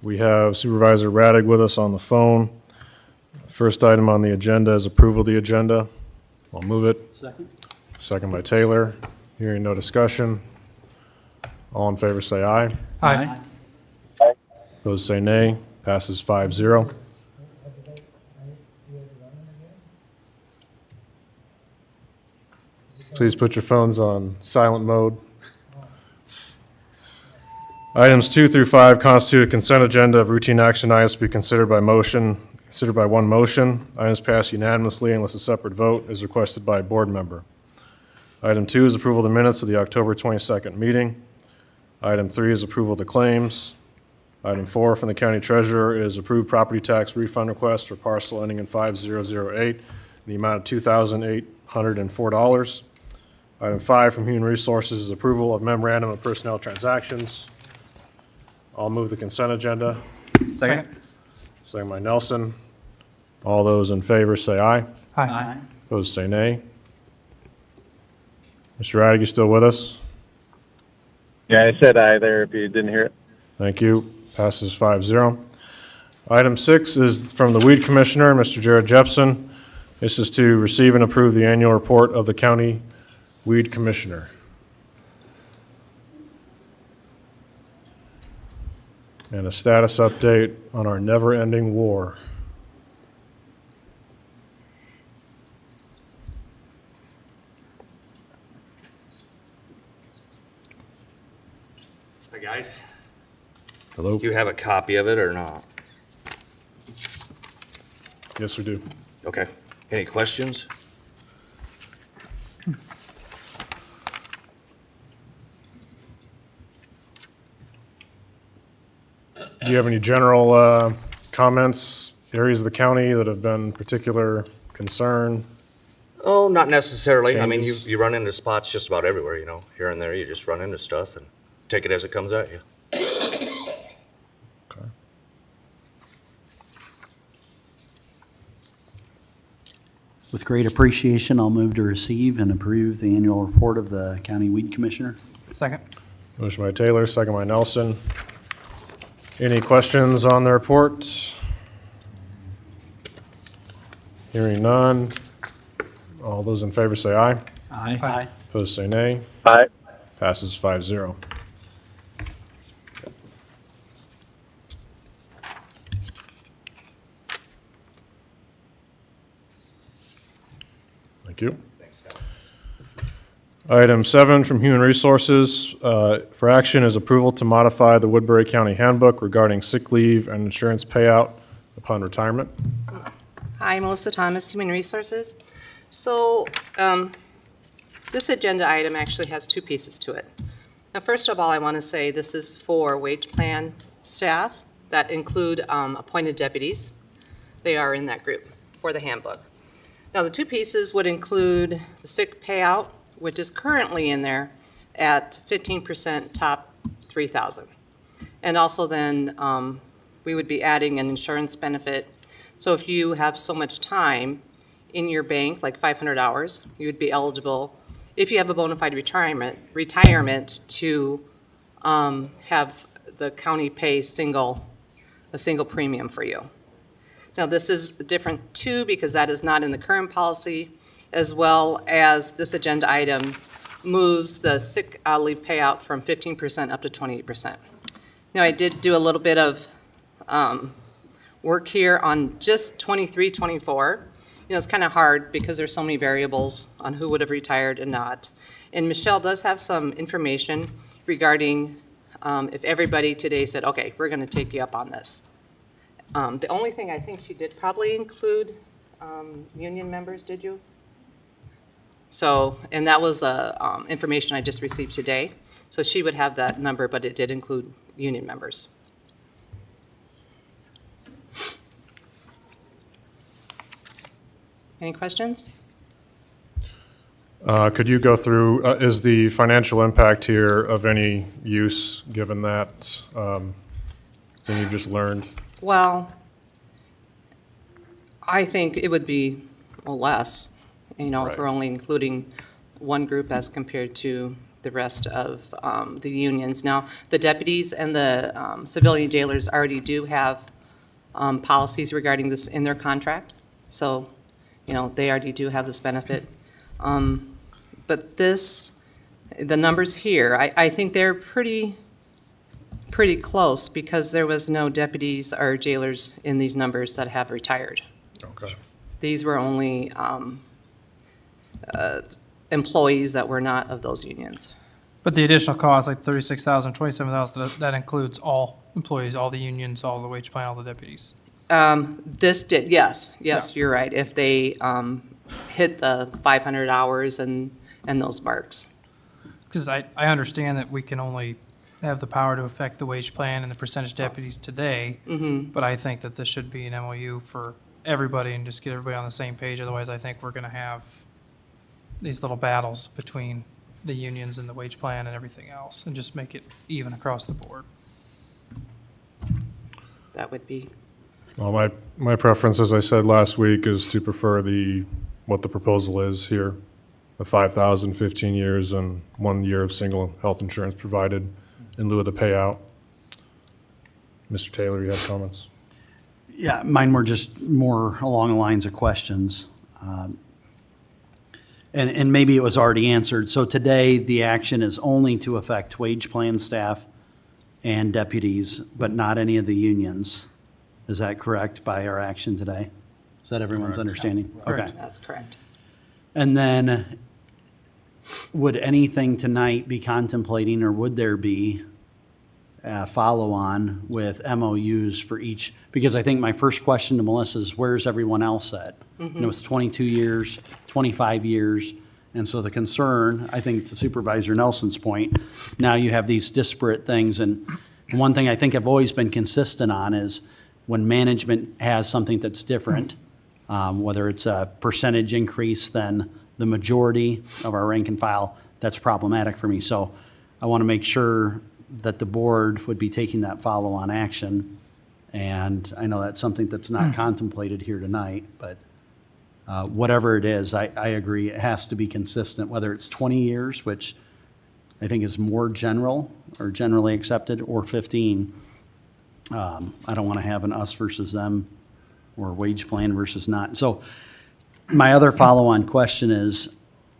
We have Supervisor Radig with us on the phone. First item on the agenda is approval of the agenda. I'll move it. Second. Second by Taylor. Hearing no discussion. All in favor say aye. Aye. Opposed say nay. Passes 5-0. Please put your phones on silent mode. Items 2 through 5 constitute a consent agenda of routine action items to be considered by one motion. Items pass unanimously unless a separate vote is requested by a board member. Item 2 is approval of the minutes of the October 22nd meeting. Item 3 is approval of the claims. Item 4 from the county treasurer is approved property tax refund request for parcel ending in 5008 in the amount of $2,804. Item 5 from human resources is approval of memorandum of personnel transactions. I'll move the consent agenda. Second. Second by Nelson. All those in favor say aye. Aye. Opposed say nay. Mr. Radig, you still with us? Yeah, I said aye there if you didn't hear it. Thank you. Passes 5-0. Item 6 is from the Weed Commissioner, Mr. Jared Jepson. This is to receive and approve the annual report of the County Weed Commissioner. And a status update on our never-ending war. Hi, guys. Hello? Do you have a copy of it or not? Yes, we do. Okay. Any questions? Do you have any general comments, areas of the county that have been particular concern? Oh, not necessarily. I mean, Changes? you run into spots just about everywhere, here and there. You just run into stuff and take it as it comes at you. Okay. With great appreciation, I'll move to receive and approve the annual report of the County Weed Commissioner. Second. Motion by Taylor, second by Nelson. Any questions on the report? Hearing none. All those in favor say aye. Aye. Opposed say nay. Aye. Passes 5-0. Thank you. Item 7 from Human Resources for action is approval to modify the Woodbury County Handbook regarding sick leave and insurance payout upon retirement. Hi, Melissa Thomas, Human Resources. So this agenda item actually has two pieces to it. Now, first of all, I want to say this is for wage plan staff that include appointed deputies. They are in that group for the handbook. Now, the two pieces would include the sick payout, which is currently in there at 15% top 3,000. And also then we would be adding an insurance benefit. So if you have so much time in your bank, like 500 hours, you would be eligible, if you have a bona fide retirement to have the county pay a single premium for you. Now, this is different too because that is not in the current policy, as well as this agenda item moves the sick leave payout from 15% up to 28%. Now, I did do a little bit of work here on just 23, 24. It's kind of hard because there's so many variables on who would have retired and not. And Michelle does have some information regarding if everybody today said, okay, we're going to take you up on this. The only thing I think she did probably include union members, did you? So, and that was information I just received today. So she would have that number, but it did include union members. Any questions? Could you go through, is the financial impact here of any use given that thing you just learned? Well, I think it would be less, if we're only including one group as compared to the rest of the unions. Now, the deputies and the civilian jailers already do have policies regarding this in their contract. So, they already do have this benefit. But the numbers here, I think they're pretty close because there was no deputies or jailers in these numbers that have retired. Okay. These were only employees that were not of those unions. But the additional cost, like 36,000, 27,000, that includes all employees, all the unions, all the wage plan, all the deputies. This did, yes, Yeah. you're right. If they hit the 500 hours and those marks. Because I understand that we can only have the power to affect the wage plan and the percentage deputies today, but I think that this should be an MOU for everybody and just get everybody on the same page. Otherwise, I think we're going to have these little battles between the unions and the wage plan and everything else, and just make it even across the board. That would be, Well, my preference, as I said last week, is to prefer what the proposal is here, the 5,000, 15 years, and 1 year of single health insurance provided in lieu of the payout. Mr. Taylor, you have comments? Yeah, mine were just more along the lines of questions. And maybe it was already answered. So today, the action is only to affect wage plan staff and deputies, but not any of the unions. Is that correct by our action today? Is that everyone's understanding? Okay. that's correct. And then, would anything tonight be contemplating, or would there be a follow-on with MOUs for each? Because I think my first question to Melissa is, where's everyone else at? It's 22 years, 25 years, and so the concern, I think to Supervisor Nelson's point, now you have these disparate things, and one thing I think I've always been consistent on is when management has something that's different, whether it's a percentage increase than the majority of our rank and file, that's problematic for me. So I want to make sure that the board would be taking that follow-on action. And I know that's something that's not contemplated here tonight, but whatever it is, I agree, it has to be consistent, whether it's 20 years, which I think is more general or generally accepted, or 15. I don't want to have an us versus them or wage plan versus not. So my other follow-on question is,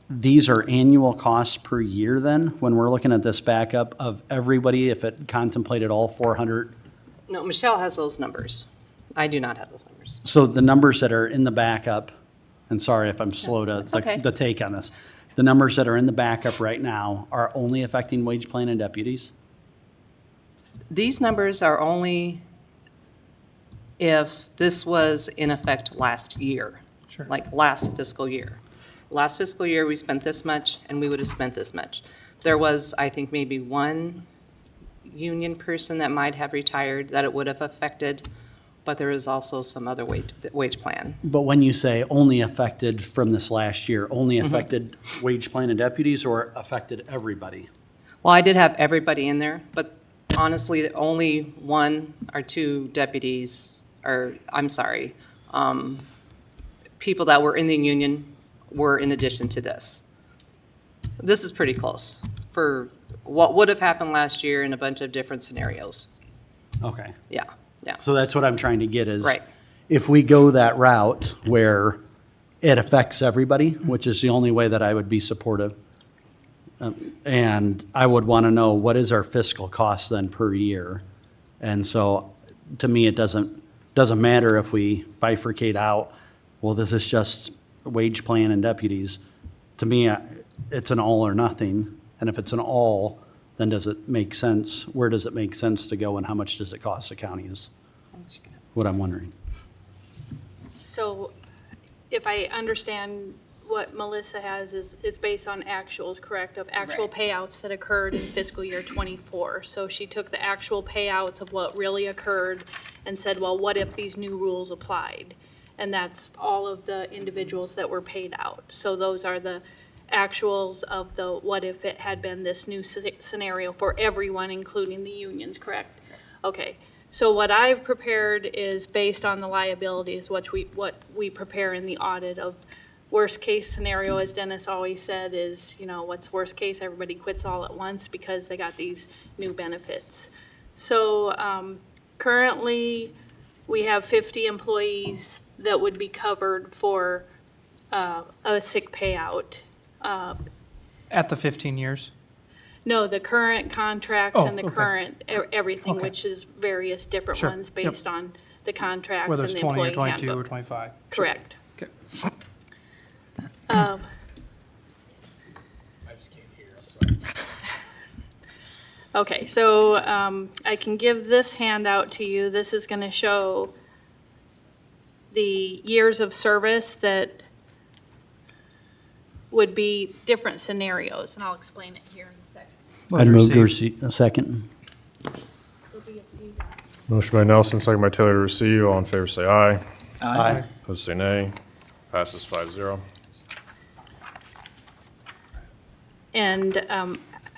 these are annual costs per year then, when we're looking at this backup of everybody, if it contemplated all 400? No, Michelle has those numbers. I do not have those numbers. So the numbers that are in the backup, and sorry if I'm slow to that's okay. the take on this, the numbers that are in the backup right now are only affecting wage plan and deputies? These numbers are only if this was in effect last year, Sure. like last fiscal year. Last fiscal year, we spent this much, and we would have spent this much. There was, I think, maybe one union person that might have retired that it would have affected, but there is also some other wage plan. But when you say only affected from this last year, only affected wage plan and deputies, or affected everybody? Well, I did have everybody in there, but honestly, only one or two deputies, or, I'm sorry, people that were in the union were in addition to this. This is pretty close for what would have happened last year in a bunch of different scenarios. Okay. Yeah, yeah. So that's what I'm trying to get is, Right. if we go that route where it affects everybody, which is the only way that I would be supportive, and I would want to know what is our fiscal cost then per year. And so, to me, it doesn't matter if we bifurcate out, well, this is just wage plan and deputies. To me, it's an all or nothing. And if it's an all, then does it make sense? Where does it make sense to go, and how much does it cost the county is what I'm wondering. So if I understand what Melissa has is, it's based on actuals, correct, of actual payouts that occurred in fiscal year '24. So she took the actual payouts of what really occurred and said, well, what if these new rules applied? And that's all of the individuals that were paid out. So those are the actuals of the what if it had been this new scenario for everyone, including the unions, correct? Okay. So what I've prepared is based on the liabilities, what we prepare in the audit of worst case scenario, as Dennis always said, is, what's worst case? Everybody quits all at once because they got these new benefits. So currently, we have 50 employees that would be covered for a sick payout. At the 15 years? No, the current contracts Oh, and the okay. current, everything, Okay. which is various different Sure, ones yep. based on the contracts and Whether the it's 20 or employee 22 or handbook. 25? Correct. Okay. Um, I just can't hear, I'm sorry. Okay, so I can give this handout to you. This is going to show the years of service that would be different scenarios, and I'll explain it here in a second. I'd move to receive, a second. Motion by Nelson, second by Taylor to receive. All in favor, say aye. Aye. Opposed, say nay. Passes 5-0. And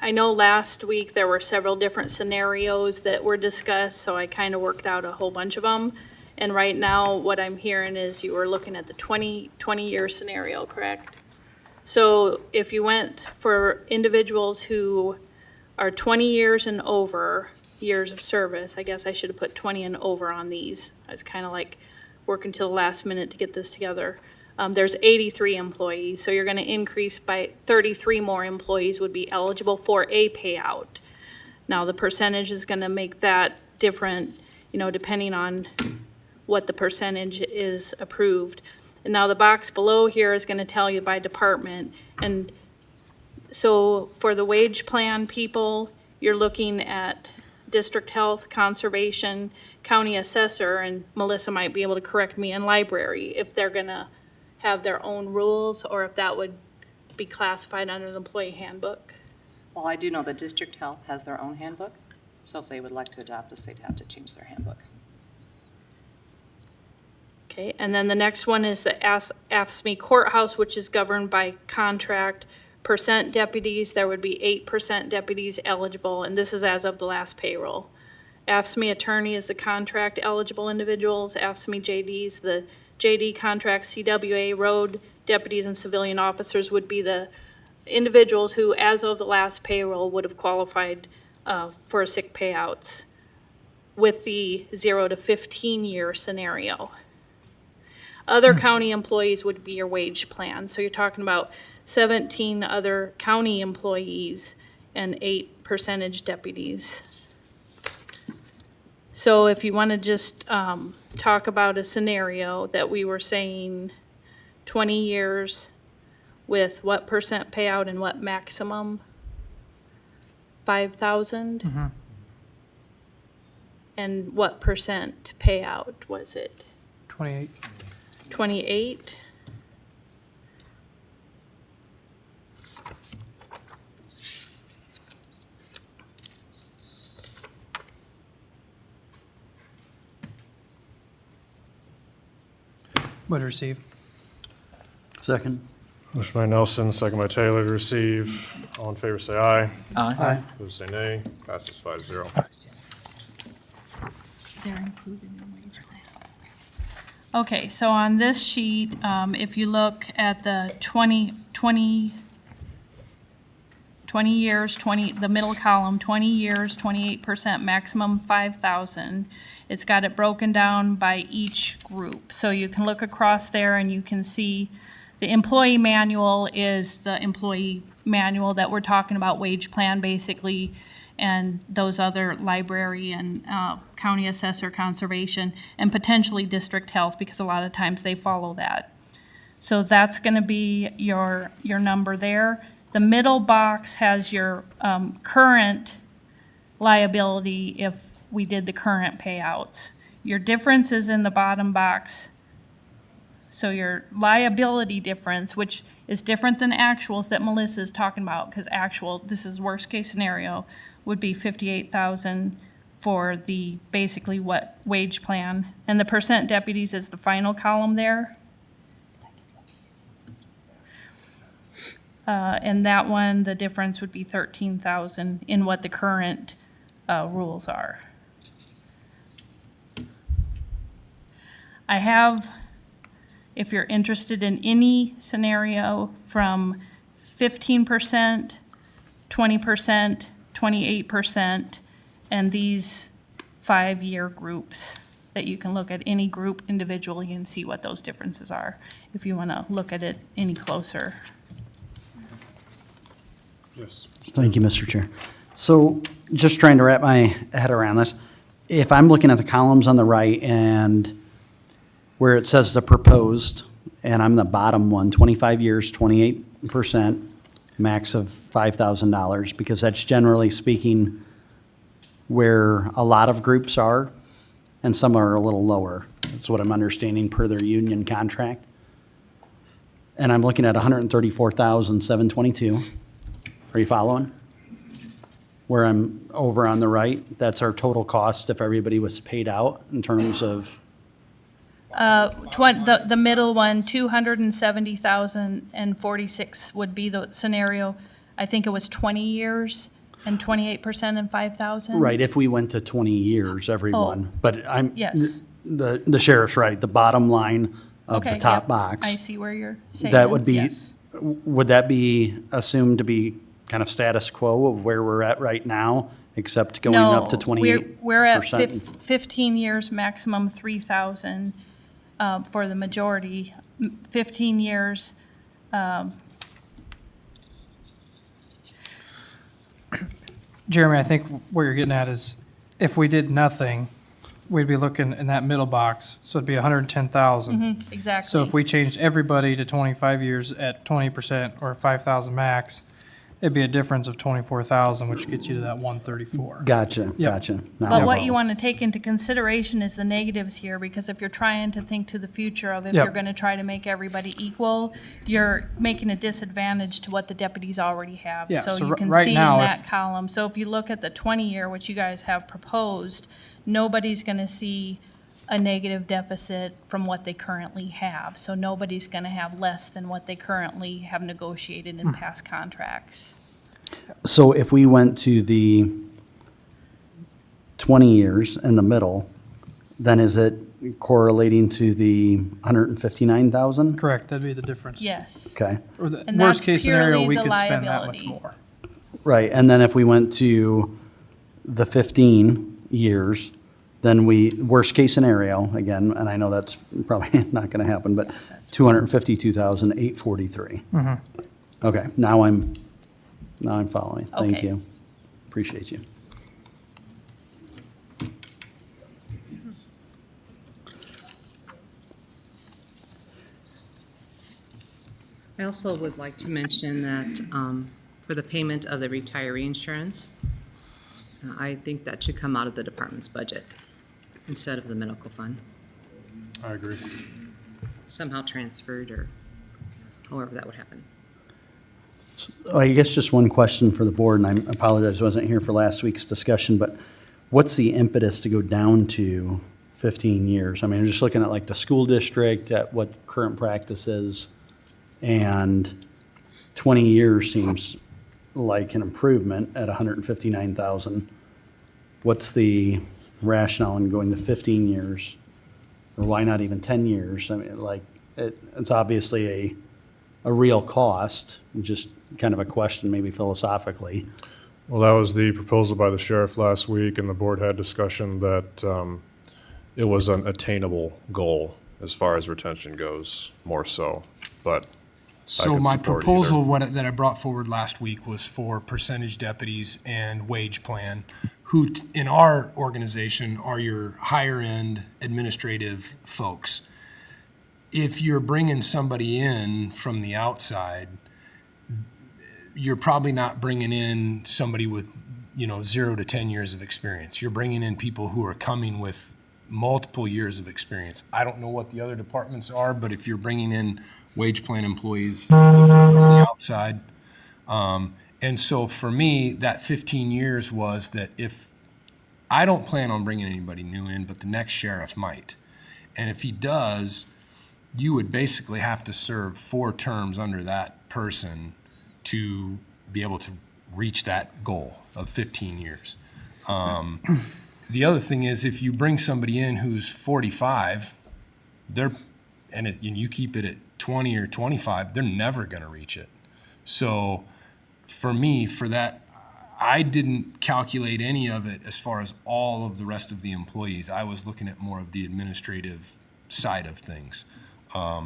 I know last week there were several different scenarios that were discussed, so I kind of worked out a whole bunch of them. And right now, what I'm hearing is you were looking at the 20-year scenario, correct? So if you went for individuals who are 20 years and over years of service, I guess I should have put 20 and over on these. I was kind of like working till the last minute to get this together. There's 83 employees, so you're going to increase by 33 more employees would be eligible for a payout. Now, the percentage is going to make that different, depending on what the percentage is approved. And now the box below here is going to tell you by department. And so for the wage plan people, you're looking at district health, conservation, county assessor, and Melissa might be able to correct me, and library, if they're going to have their own rules, or if that would be classified under the employee handbook. Well, I do know that district health has their own handbook, so if they would like to adopt this, they'd have to change their handbook. Okay, and then the next one is the AFSCME courthouse, which is governed by contract. Percent deputies, there would be 8% deputies eligible, and this is as of the last payroll. AFSCME attorney is the contract eligible individuals. AFSCME JDs, the JD contract, CWA road deputies and civilian officers would be the individuals who, as of the last payroll, would have qualified for sick payouts with the 0 to 15-year scenario. Other county employees would be your wage plan. So you're talking about 17 other county employees and 8 percentage deputies. So if you want to just talk about a scenario that we were saying 20 years with what percent payout and what maximum? 5,000? Mhm. And what percent payout was it? 28. 28? Would receive. Second. Motion by Nelson, second by Taylor to receive. All in favor, say aye. Aye. Opposed, say nay. Passes 5-0. They're included in the wage plan. Okay, so on this sheet, if you look at the 20 years, the middle column, 20 years, 28%, maximum 5,000. It's got it broken down by each group. So you can look across there and you can see the employee manual is the employee manual that we're talking about, wage plan basically, and those other library and county assessor, conservation, and potentially district health, because a lot of times they follow that. So that's going to be your number there. The middle box has your current liability if we did the current payouts. Your difference is in the bottom box. So your liability difference, which is different than actuals that Melissa's talking about, because actual, this is worst case scenario, would be 58,000 for the basically what wage plan. And the percent deputies is the final column there. And that one, the difference would be 13,000 in what the current rules are. I have if you're interested in any scenario from 15%, 20%, 28%, and these 5-year groups that you can look at any group individually and see what those differences are, if you want to look at it any closer. Yes. Thank you, Mr. Chair. So just trying to wrap my head around this. If I'm looking at the columns on the right and where it says the proposed, and I'm the bottom one, 25 years, 28%, max of $5,000, because that's generally speaking where a lot of groups are, and some are a little lower. That's what I'm understanding per their union contract. And I'm looking at 134,722. Are you following? Where I'm over on the right, that's our total cost if everybody was paid out in terms of, The middle one, 270,046 would be the scenario. I think it was 20 years and 28% and 5,000. right, if we went to 20 years, everyone. But I'm, Yes. the sheriff's right, the bottom line of the Okay, top yep. box. I see where you're saying. That would be, Yes. would that be assumed to be kind of status quo of where we're at right now, except going up to No, 28%? we're at 15 years, maximum 3,000 for the majority. 15 years, Jeremy, I think what you're getting at is if we did nothing, we'd be looking in that middle box, so it'd be 110,000. exactly. So if we changed everybody to 25 years at 20% or 5,000 max, it'd be a difference of 24,000, which gets you to that 134. Gotcha, gotcha. Now But I what follow. you want to take into consideration is the negatives here, because if you're trying to think to the future of if Yep. you're going to try to make everybody equal, you're making a disadvantage to what the deputies already have. Yeah, So so you can right see in now, that if- column. So if you look at the 20-year, which you guys have proposed, nobody's going to see a negative deficit from what they currently have. So nobody's going to have less than what they currently have negotiated in past contracts. So if we went to the 20 years in the middle, then is it correlating to the 159,000? Correct, that'd be the difference. Yes. Okay, Or the And worst that's case scenario, purely we the could spend that much liability. more. right, and then if we went to the 15 years, then we, worst case scenario, again, and I know that's probably not gonna happen, but 252,843. Okay, now I'm following. Thank Okay. you. Appreciate you. I also would like to mention that for the payment of the retiree insurance, I think that should come out of the department's budget instead of the medical fund, I agree. somehow transferred or however that would happen. I guess just one question for the board, and I apologize, I wasn't here for last week's discussion, but what's the impetus to go down to 15 years? I mean, I'm just looking at like the school district, at what current practice is, and 20 years seems like an improvement at 159,000. What's the rationale in going to 15 years? Or why not even 10 years? I mean, like, it's obviously a real cost, just kind of a question maybe philosophically. Well, that was the proposal by the sheriff last week, and the board had discussion that it was an attainable goal as far as retention goes, more so, but So could my support proposal that I brought forward last week was for percentage deputies and wage plan, who in our organization are your higher end administrative folks. If you're bringing somebody in from the outside, you're probably not bringing in somebody with, 0 to 10 years of experience. You're bringing in people who are coming with multiple years of experience. I don't know what the other departments are, but if you're bringing in wage plan employees from the outside, and so for me, that 15 years was that if I don't plan on bringing anybody new in, but the next sheriff might, and if he does, you would basically have to serve 4 terms under that person to be able to reach that goal of 15 years. The other thing is if you bring somebody in who's 45, they're and you keep it at 20 or 25, they're never going to reach it. So for me, for that, I didn't calculate any of it as far as all of the rest of the employees. I was looking at more of the administrative side of things.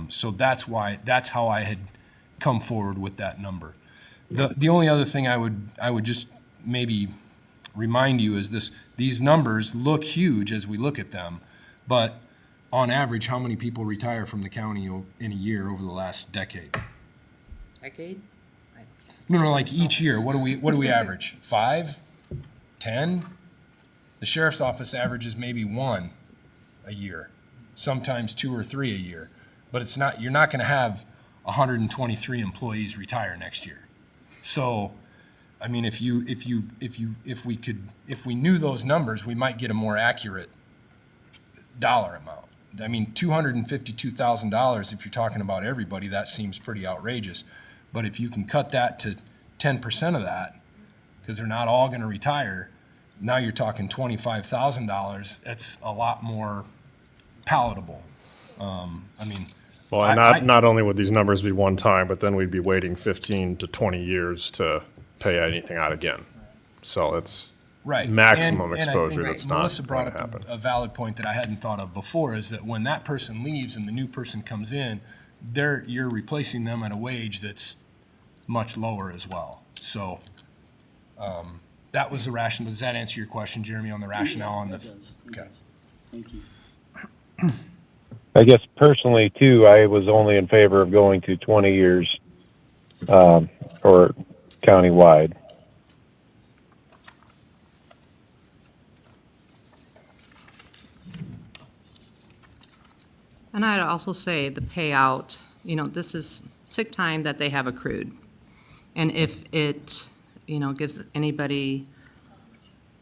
So that's how I had come forward with that number. The only other thing I would just maybe remind you is these numbers look huge as we look at them, but on average, how many people retire from the county in a year over the last decade? Decade? No, like each year, what do we average? 5? 10? The sheriff's office averages maybe 1 a year, sometimes 2 or 3 a year. But you're not gonna have 123 employees retire next year. So, I mean, if we knew those numbers, we might get a more accurate dollar amount. I mean, $252,000, if you're talking about everybody, that seems pretty outrageous. But if you can cut that to 10% of that, because they're not all gonna retire, now you're talking $25,000. That's a lot more palatable. Well, and not only would these numbers be one time, but then we'd be waiting 15 to 20 years to pay anything out again. So it's Right. maximum And I exposure think that's Melissa not brought going to up happen. a valid point that I hadn't thought of before, is that when that person leaves and the new person comes in, you're replacing them at a wage that's much lower as well. So, that was the rationale. Does that answer your question, Jeremy, on the rationale on the? Okay. Thank you. I guess personally too, I was only in favor of going to 20 years, or countywide. And I'd also say the payout, this is sick time that they have accrued. And if it, gives anybody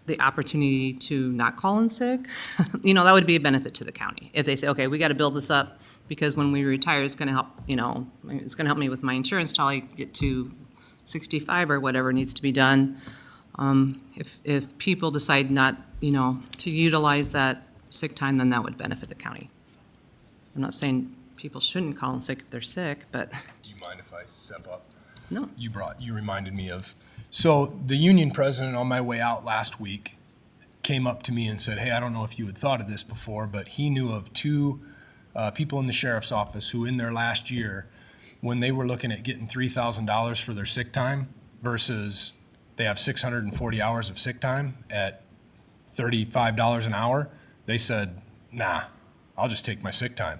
the opportunity to not call in sick, that would be a benefit to the county. If they say, okay, we got to build this up because when we retire, it's going to help, it's going to help me with my insurance till I get to 65 or whatever needs to be done. If people decide not, to utilize that sick time, then that would benefit the county. I'm not saying people shouldn't call in sick if they're sick, but Do you mind if I step up? no. You reminded me of. So the union president on my way out last week came up to me and said, hey, I don't know if you had thought of this before, but he knew of 2 people in the sheriff's office who in their last year, when they were looking at getting $3,000 for their sick time versus they have 640 hours of sick time at $35 an hour, they said, nah, I'll just take my sick time.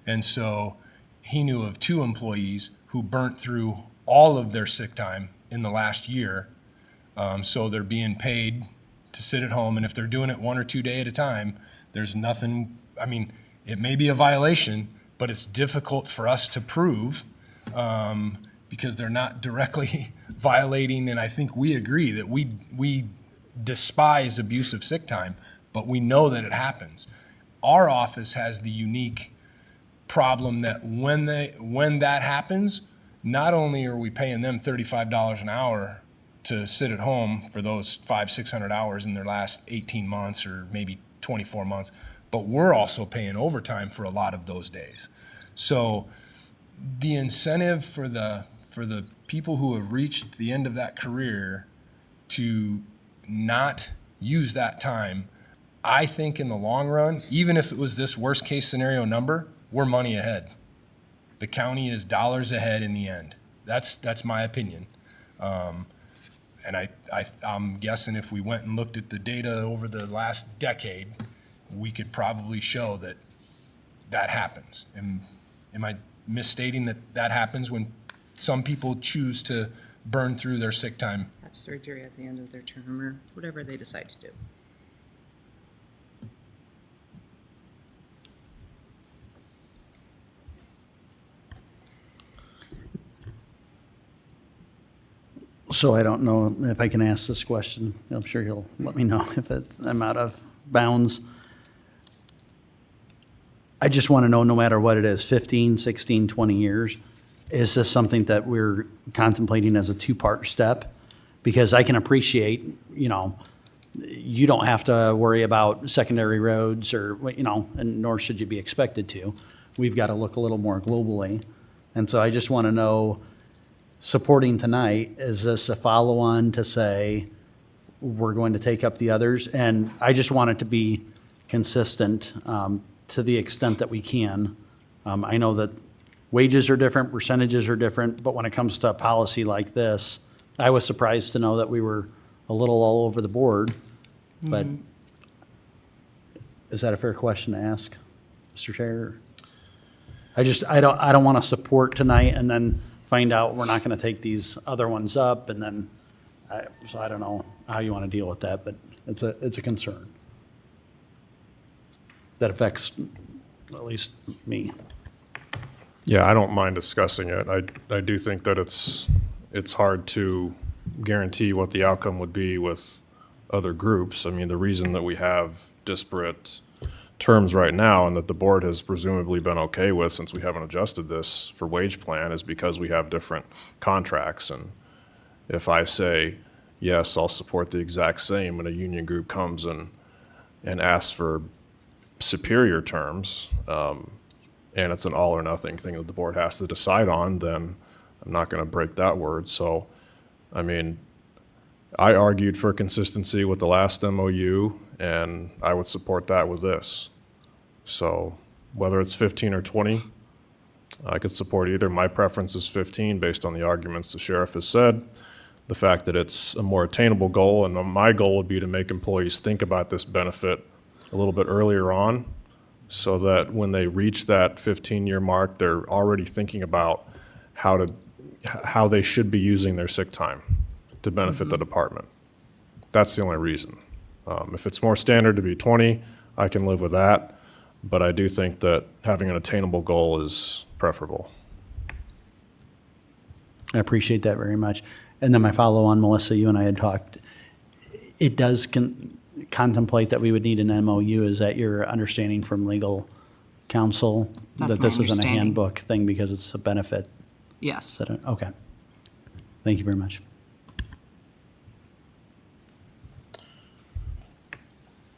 And so he knew of 2 employees who burnt through all of their sick time in the last year. So they're being paid to sit at home, and if they're doing it 1 or 2 days at a time, there's nothing, it may be a violation, but it's difficult for us to prove because they're not directly violating, and I think we agree that we despise abuse of sick time, but we know that it happens. Our office has the unique problem that when that happens, not only are we paying them $35 an hour to sit at home for those 500-600 hours in their last 18 months or maybe 24 months, but we're also paying overtime for a lot of those days. So the incentive for the people who have reached the end of that career to not use that time, I think in the long run, even if it was this worst case scenario number, we're money ahead. The county is dollars ahead in the end. That's my opinion. And I'm guessing if we went and looked at the data over the last decade, we could probably show that happens. Am I misstating that happens when some people choose to burn through their sick time? Have surgery at the end of their term or whatever they decide to do. So I don't know if I can ask this question. I'm sure he'll let me know if I'm out of bounds. I just want to know, no matter what it is, 15, 16, 20 years, is this something that we're contemplating as a 2-part step? Because I can appreciate, you don't have to worry about secondary roads or, and nor should you be expected to. we've got to look a little more globally. And so I just want to know, supporting tonight, is this a follow-on to say, we're going to take up the others? And I just want it to be consistent to the extent that we can. I know that wages are different, percentages are different, but when it comes to a policy like this, I was surprised to know that we were a little all over the board, but is that a fair question to ask, Mr. Chair? I don't want to support tonight and then find out we're not going to take these other ones up, and then, so I don't know how you want to deal with that, but it's a concern that affects at least me. Yeah, I don't mind discussing it. I do think that it's hard to guarantee what the outcome would be with other groups. I mean, the reason that we have disparate terms right now and that the board has presumably been okay with since we haven't adjusted this for wage plan is because we have different contracts. And if I say, yes, I'll support the exact same, and a union group comes and asks for superior terms, and it's an all or nothing thing that the board has to decide on, then I'm not going to break that word. So, I mean, I argued for consistency with the last MOU, and I would support that with this. So whether it's 15 or 20, I could support either. My preference is 15 based on the arguments the sheriff has said, the fact that it's a more attainable goal, and my goal would be to make employees think about this benefit a little bit earlier on, so that when they reach that 15-year mark, they're already thinking about how they should be using their sick time to benefit the department. That's the only reason. If it's more standard to be 20, I can live with that, but I do think that having an attainable goal is preferable. I appreciate that very much. And then my follow-on, Melissa, you and I had talked, it does contemplate that we would need an MOU. Is that your understanding from legal counsel? That's That my this isn't a understanding. handbook thing because it's a benefit? Yes. Okay. Thank you very much.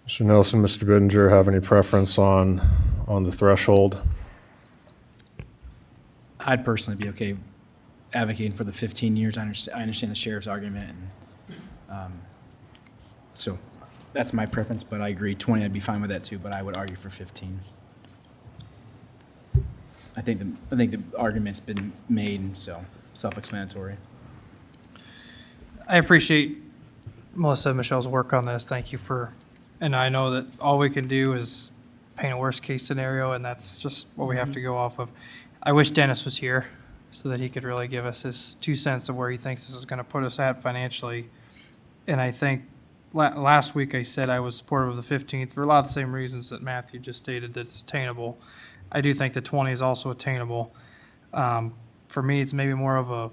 Mr. Nelson, Mr. Bittinger, have any preference on the threshold? I'd personally be okay advocating for the 15 years. I understand the sheriff's argument, and so that's my preference, but I agree, 20, I'd be fine with that too, but I would argue for 15. I think the argument's been made, so self-explanatory. I appreciate Melissa and Michelle's work on this. Thank you and I know that all we can do is paint a worst-case scenario, and that's just what we have to go off of. I wish Dennis was here so that he could really give us his 2 cents of where he thinks this is going to put us at financially. And I think last week I said I was supportive of the 15th for a lot of the same reasons that Matthew just stated, that it's attainable. I do think the 20 is also attainable. For me, it's maybe more of a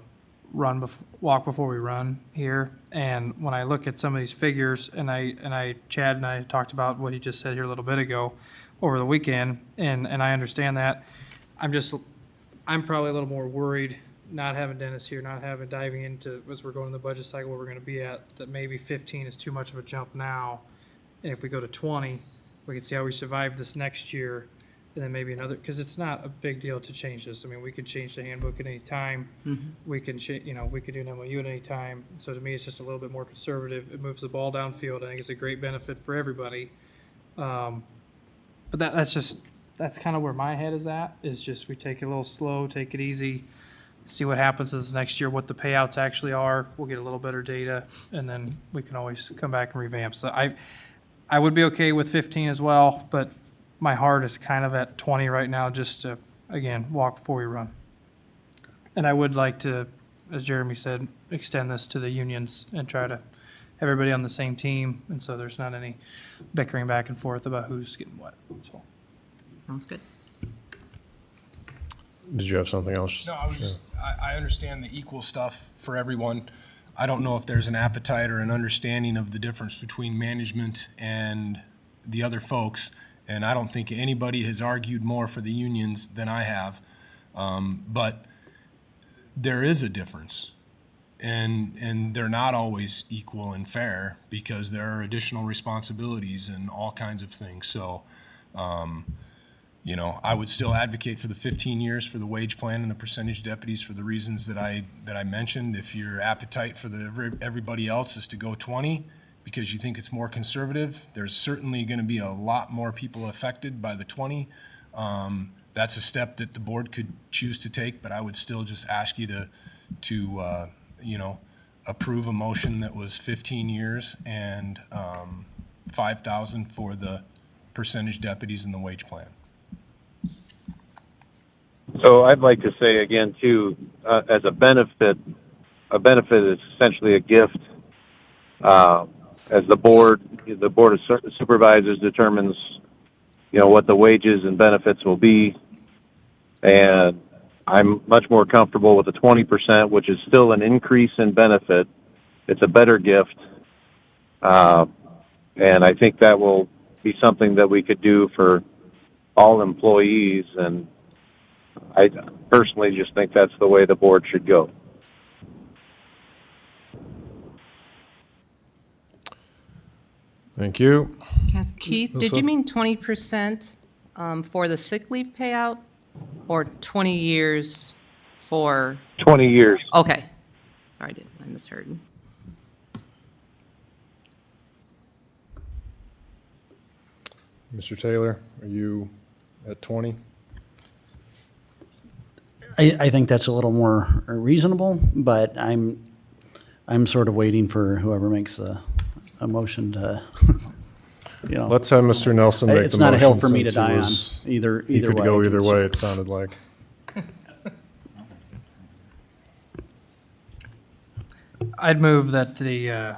walk before we run here. And when I look at some of these figures, Chad and I talked about what he just said here a little bit ago over the weekend, and I understand that. I'm probably a little more worried not having Dennis here, diving into, as we're going in the budget cycle, where we're going to be at, that maybe 15 is too much of a jump now. And if we go to 20, we can see how we survive this next year, and then maybe another, because it's not a big deal to change this. I mean, we could change the handbook at any time. We can, we could do an MOU at any time. So to me, it's just a little bit more conservative. It moves the ball downfield. I think it's a great benefit for everybody. But that's kind of where my head is at, is just we take it a little slow, take it easy, see what happens this next year, what the payouts actually are. We'll get a little better data, and then we can always come back and revamp. So I would be okay with 15 as well, but my heart is kind of at 20 right now, just to, again, walk before we run. And I would like to, as Jeremy said, extend this to the unions and try to have everybody on the same team, and so there's not any bickering back and forth about who's getting what. So. Sounds good. Did you have something else? No, I understand the equal stuff for everyone. I don't know if there's an appetite or an understanding of the difference between management and the other folks, and I don't think anybody has argued more for the unions than I have. But there is a difference, and they're not always equal and fair because there are additional responsibilities and all kinds of things. So You know, I would still advocate for the 15 years for the wage plan and the percentage deputies for the reasons that I mentioned. If your appetite for everybody else is to go 20 because you think it's more conservative, there's certainly going to be a lot more people affected by the 20. That's a step that the board could choose to take, but I would still just ask you to you know, approve a motion that was 15 years and 5,000 for the percentage deputies in the wage plan. So I'd like to say again too, as a benefit is essentially a gift. As the board of supervisors determines, you know, what the wages and benefits will be, and I'm much more comfortable with the 20%, which is still an increase in benefit. It's a better gift, and I think that will be something that we could do for all employees. And I personally just think that's the way the board should go. Thank you. Keith, did you mean 20% for the sick leave payout or 20 years for? 20 years. Okay. Sorry, I misheard. Mr. Taylor, are you at 20? I think that's a little more reasonable, but I'm sort of waiting for whoever makes a motion to, you know. Let's have Mr. Nelson make the motion. It's not a hill for me to since he die on, was- either way. He could I go can either way, see. it sounded like. I'd move that the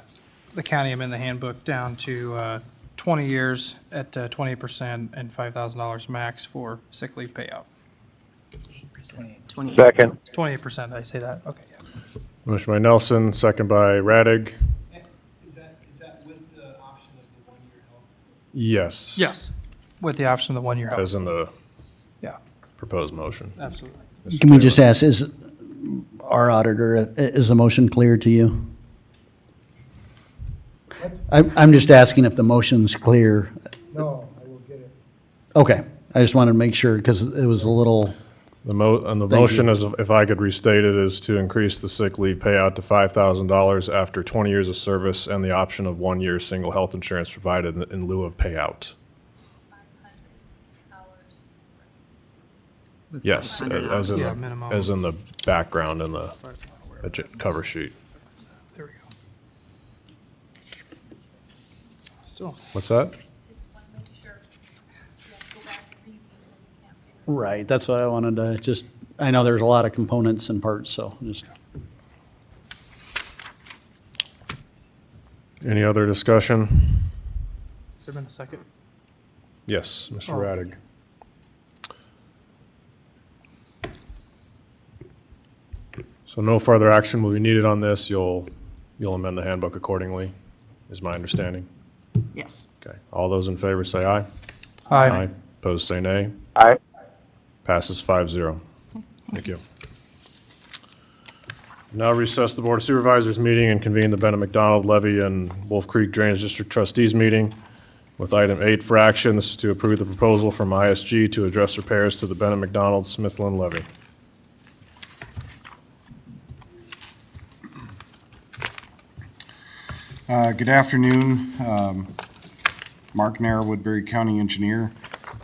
county amend the handbook down to 20 years at 20% and $5,000 max for sick leave payout. 28%. Second. 28%, did I say that? Okay, yeah. Motion by Nelson, second by Radig. Is that with the option of the 1-year help? Yes. Yes, with the option of the 1-year help. As in the Yeah, proposed motion. absolutely. Mr. Can we Taylor. just ask, is our auditor, is the motion clear to you? I'm just asking if the motion's clear. No, I will get it. Okay, I just wanted to make sure, because it was a little, And the Thank motion you. is, if I could restate it, is to increase the sick leave payout to $5,000 after 20 years of service and the option of 1 year single health insurance provided in lieu of payout. Yes, as Yeah, in, minimum. as in the background in the cover sheet. There we go. Still, What's that? right, that's what I wanted to just, I know there's a lot of components and parts, so just. Any other discussion? has there been a second? Yes, Mr. Oh. Radig. So no further action will be needed on this. You'll amend the handbook accordingly, is my understanding. Yes. Okay. All those in favor say aye. Aye. Opposed say nay. Aye. Passes 5-0. Thank you. Now recess the Board of Supervisors meeting and convene the Bennett McDonald Levy and Wolf Creek Drainage District Trustees meeting with item 8 for action. This is to approve the proposal from ISG to address repairs to the Bennett McDonald Smithland Levy. Good afternoon. Mark Nair, Woodbury County Engineer.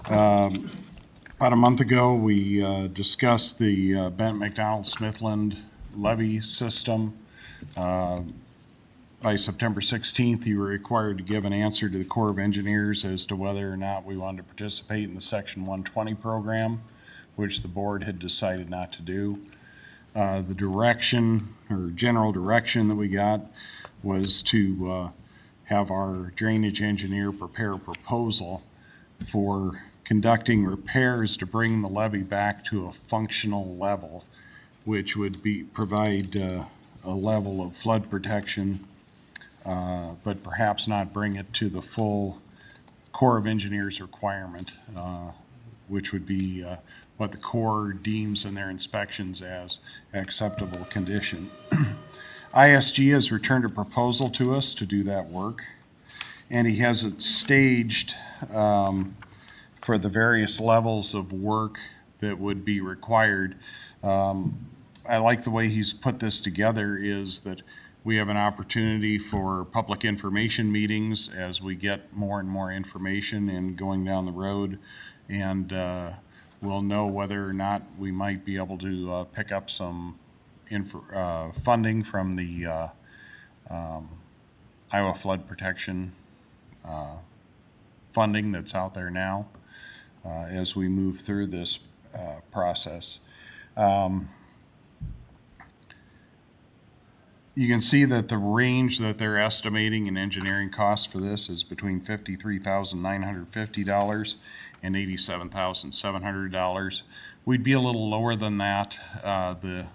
About a month ago, we discussed the Bennett McDonald Smithland levy system. By September 16th, you were required to give an answer to the Corps of Engineers as to whether or not we wanted to participate in the Section 120 program, which the board had decided not to do. The direction, or general direction that we got, was to have our drainage engineer prepare a proposal for conducting repairs to bring the levee back to a functional level, which would provide a level of flood protection, but perhaps not bring it to the full Corps of Engineers requirement, which would be what the Corps deems in their inspections as acceptable condition. ISG has returned a proposal to us to do that work, and he has it staged for the various levels of work that would be required. I like the way he's put this together is that we have an opportunity for public information meetings as we get more and more information and going down the road. And we'll know whether or not we might be able to pick up some funding from the Iowa Flood Protection funding that's out there now as we move through this process. You can see that the range that they're estimating in engineering costs for this is between $53,950 and $87,700. We'd be a little lower than that. The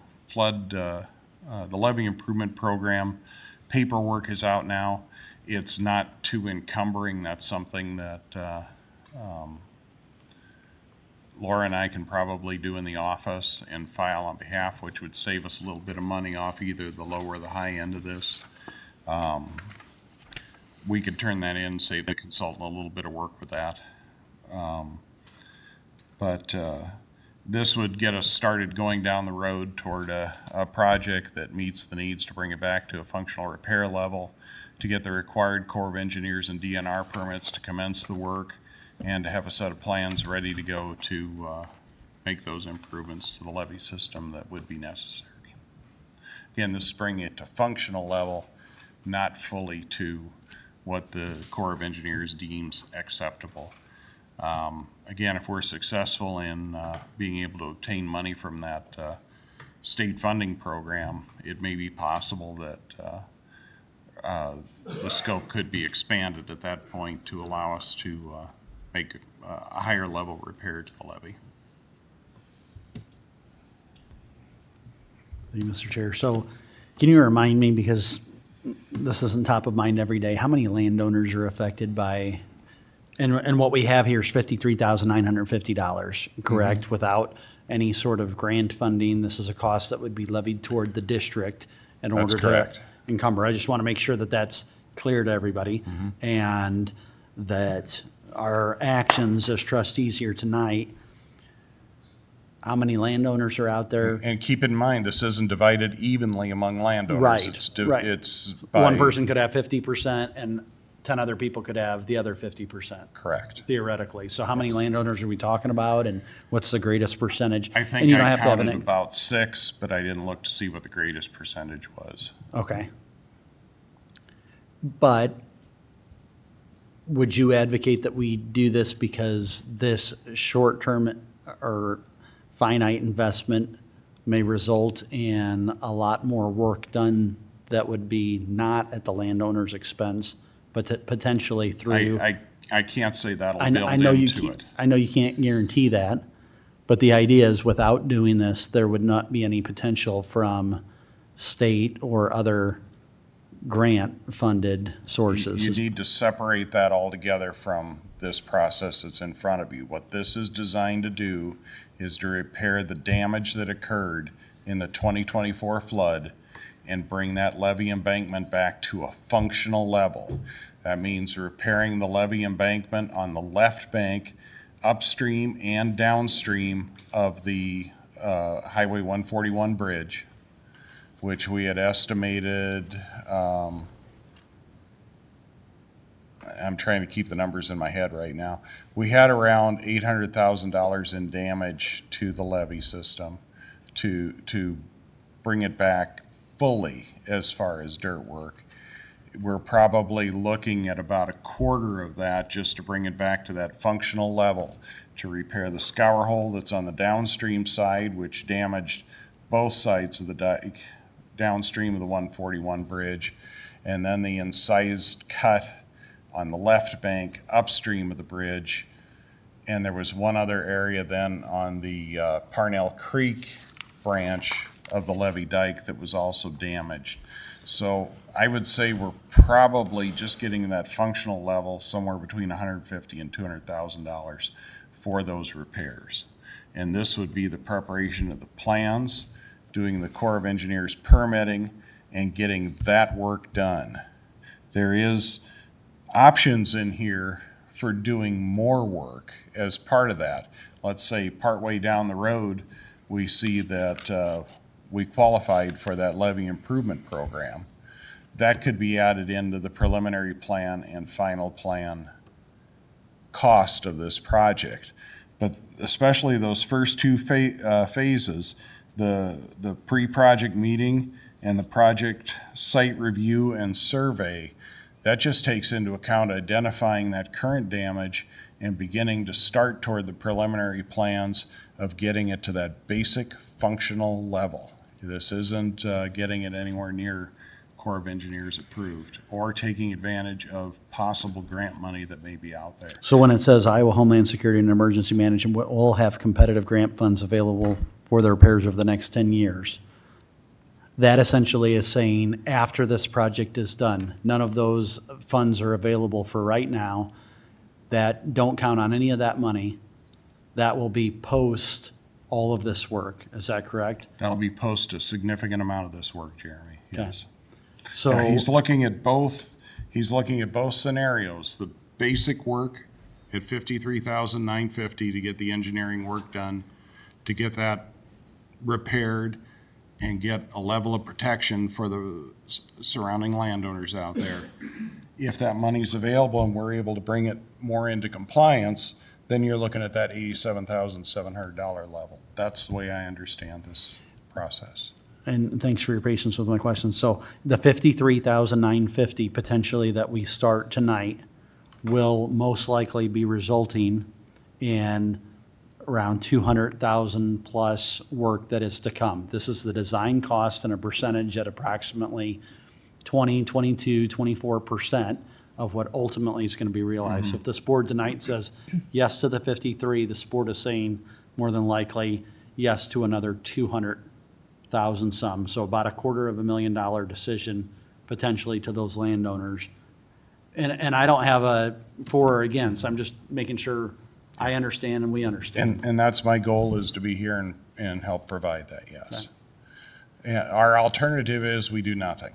levee improvement program paperwork is out now. It's not too encumbering. That's something that Laura and I can probably do in the office and file on behalf, which would save us a little bit of money off either the low or the high end of this. We could turn that in, save the consultant a little bit of work with that. But this would get us started going down the road toward a project that meets the needs to bring it back to a functional repair level, to get the required Corps of Engineers and DNR permits to commence the work, and to have a set of plans ready to go to make those improvements to the levee system that would be necessary. Again, this is bringing it to functional level, not fully to what the Corps of Engineers deems acceptable. Again, if we're successful in being able to obtain money from that state funding program, it may be possible that the scope could be expanded at that point to allow us to make a higher level repair to the levee. Thank you, Mr. Chair. So can you remind me, because this isn't top of mind every day, how many landowners are affected by, and what we have here is $53,950, correct? Without any sort of grant funding, this is a cost that would be levied toward the district in That's order to correct. encumber. I just want to make sure that that's clear to everybody, and that our actions as trustees here tonight, how many landowners are out there? And keep in mind, this isn't divided evenly among landowners. Right, right. It's One by- person could have 50% and 10 other people could have the other 50%. Correct. Theoretically. So how many landowners are we talking about, and what's the greatest percentage? I And think you don't I have to have counted an- about 6, but I didn't look to see what the greatest percentage was. Okay. But would you advocate that we do this because this short-term or finite investment may result in a lot more work done that would be not at the landowner's expense, but potentially through? I can't say that'll I build know you into can't, it. I know you can't guarantee that, but the idea is without doing this, there would not be any potential from state or other grant-funded sources. You need to separate that altogether from this process that's in front of you. What this is designed to do is to repair the damage that occurred in the 2024 flood and bring that levee embankment back to a functional level. That means repairing the levee embankment on the left bank, upstream and downstream of the Highway 141 bridge, which we had estimated, I'm trying to keep the numbers in my head right now. We had around $800,000 in damage to the levee system to bring it back fully as far as dirt work. We're probably looking at about a quarter of that just to bring it back to that functional level, to repair the scour hole that's on the downstream side, which damaged both sides of the dike downstream of the 141 bridge, and then the incised cut on the left bank upstream of the bridge. And there was one other area then on the Parnell Creek branch of the levee dike that was also damaged. So I would say we're probably just getting that functional level somewhere between $150,000 and $200,000 for those repairs. And this would be the preparation of the plans, doing the Corps of Engineers permitting, and getting that work done. There is options in here for doing more work as part of that. Let's say partway down the road, we see that we qualified for that levy improvement program. That could be added into the preliminary plan and final plan cost of this project. But especially those first two phases, the pre-project meeting and the project site review and survey, that just takes into account identifying that current damage and beginning to start toward the preliminary plans of getting it to that basic functional level. This isn't getting it anywhere near Corps of Engineers approved or taking advantage of possible grant money that may be out there. So when it says Iowa Homeland Security and Emergency Management will have competitive grant funds available for the repairs over the next 10 years, that essentially is saying after this project is done, none of those funds are available for right now. That don't count on any of that money. That will be post all of this work. Is that correct? That'll be post a significant amount of this work, Jeremy. Okay. Yes. So He's looking at both scenarios, the basic work at $53,950 to get the engineering work done, to get that repaired and get a level of protection for the surrounding landowners out there. If that money's available and we're able to bring it more into compliance, then you're looking at that $87,700 level. That's the way I understand this process. and thanks for your patience with my questions. So the 53,950 potentially that we start tonight will most likely be resulting in around 200,000 plus work that is to come. This is the design cost and a percentage at approximately 20, 22, 24% of what ultimately is going to be realized. So if this board tonight says yes to the 53, this board is saying more than likely yes to another 200,000 some. So about $250,000 decision potentially to those landowners. And I don't have a for or against. I'm just making sure I understand and we understand. And that's my goal, is to be here and help provide that, yes. And our alternative is we do nothing.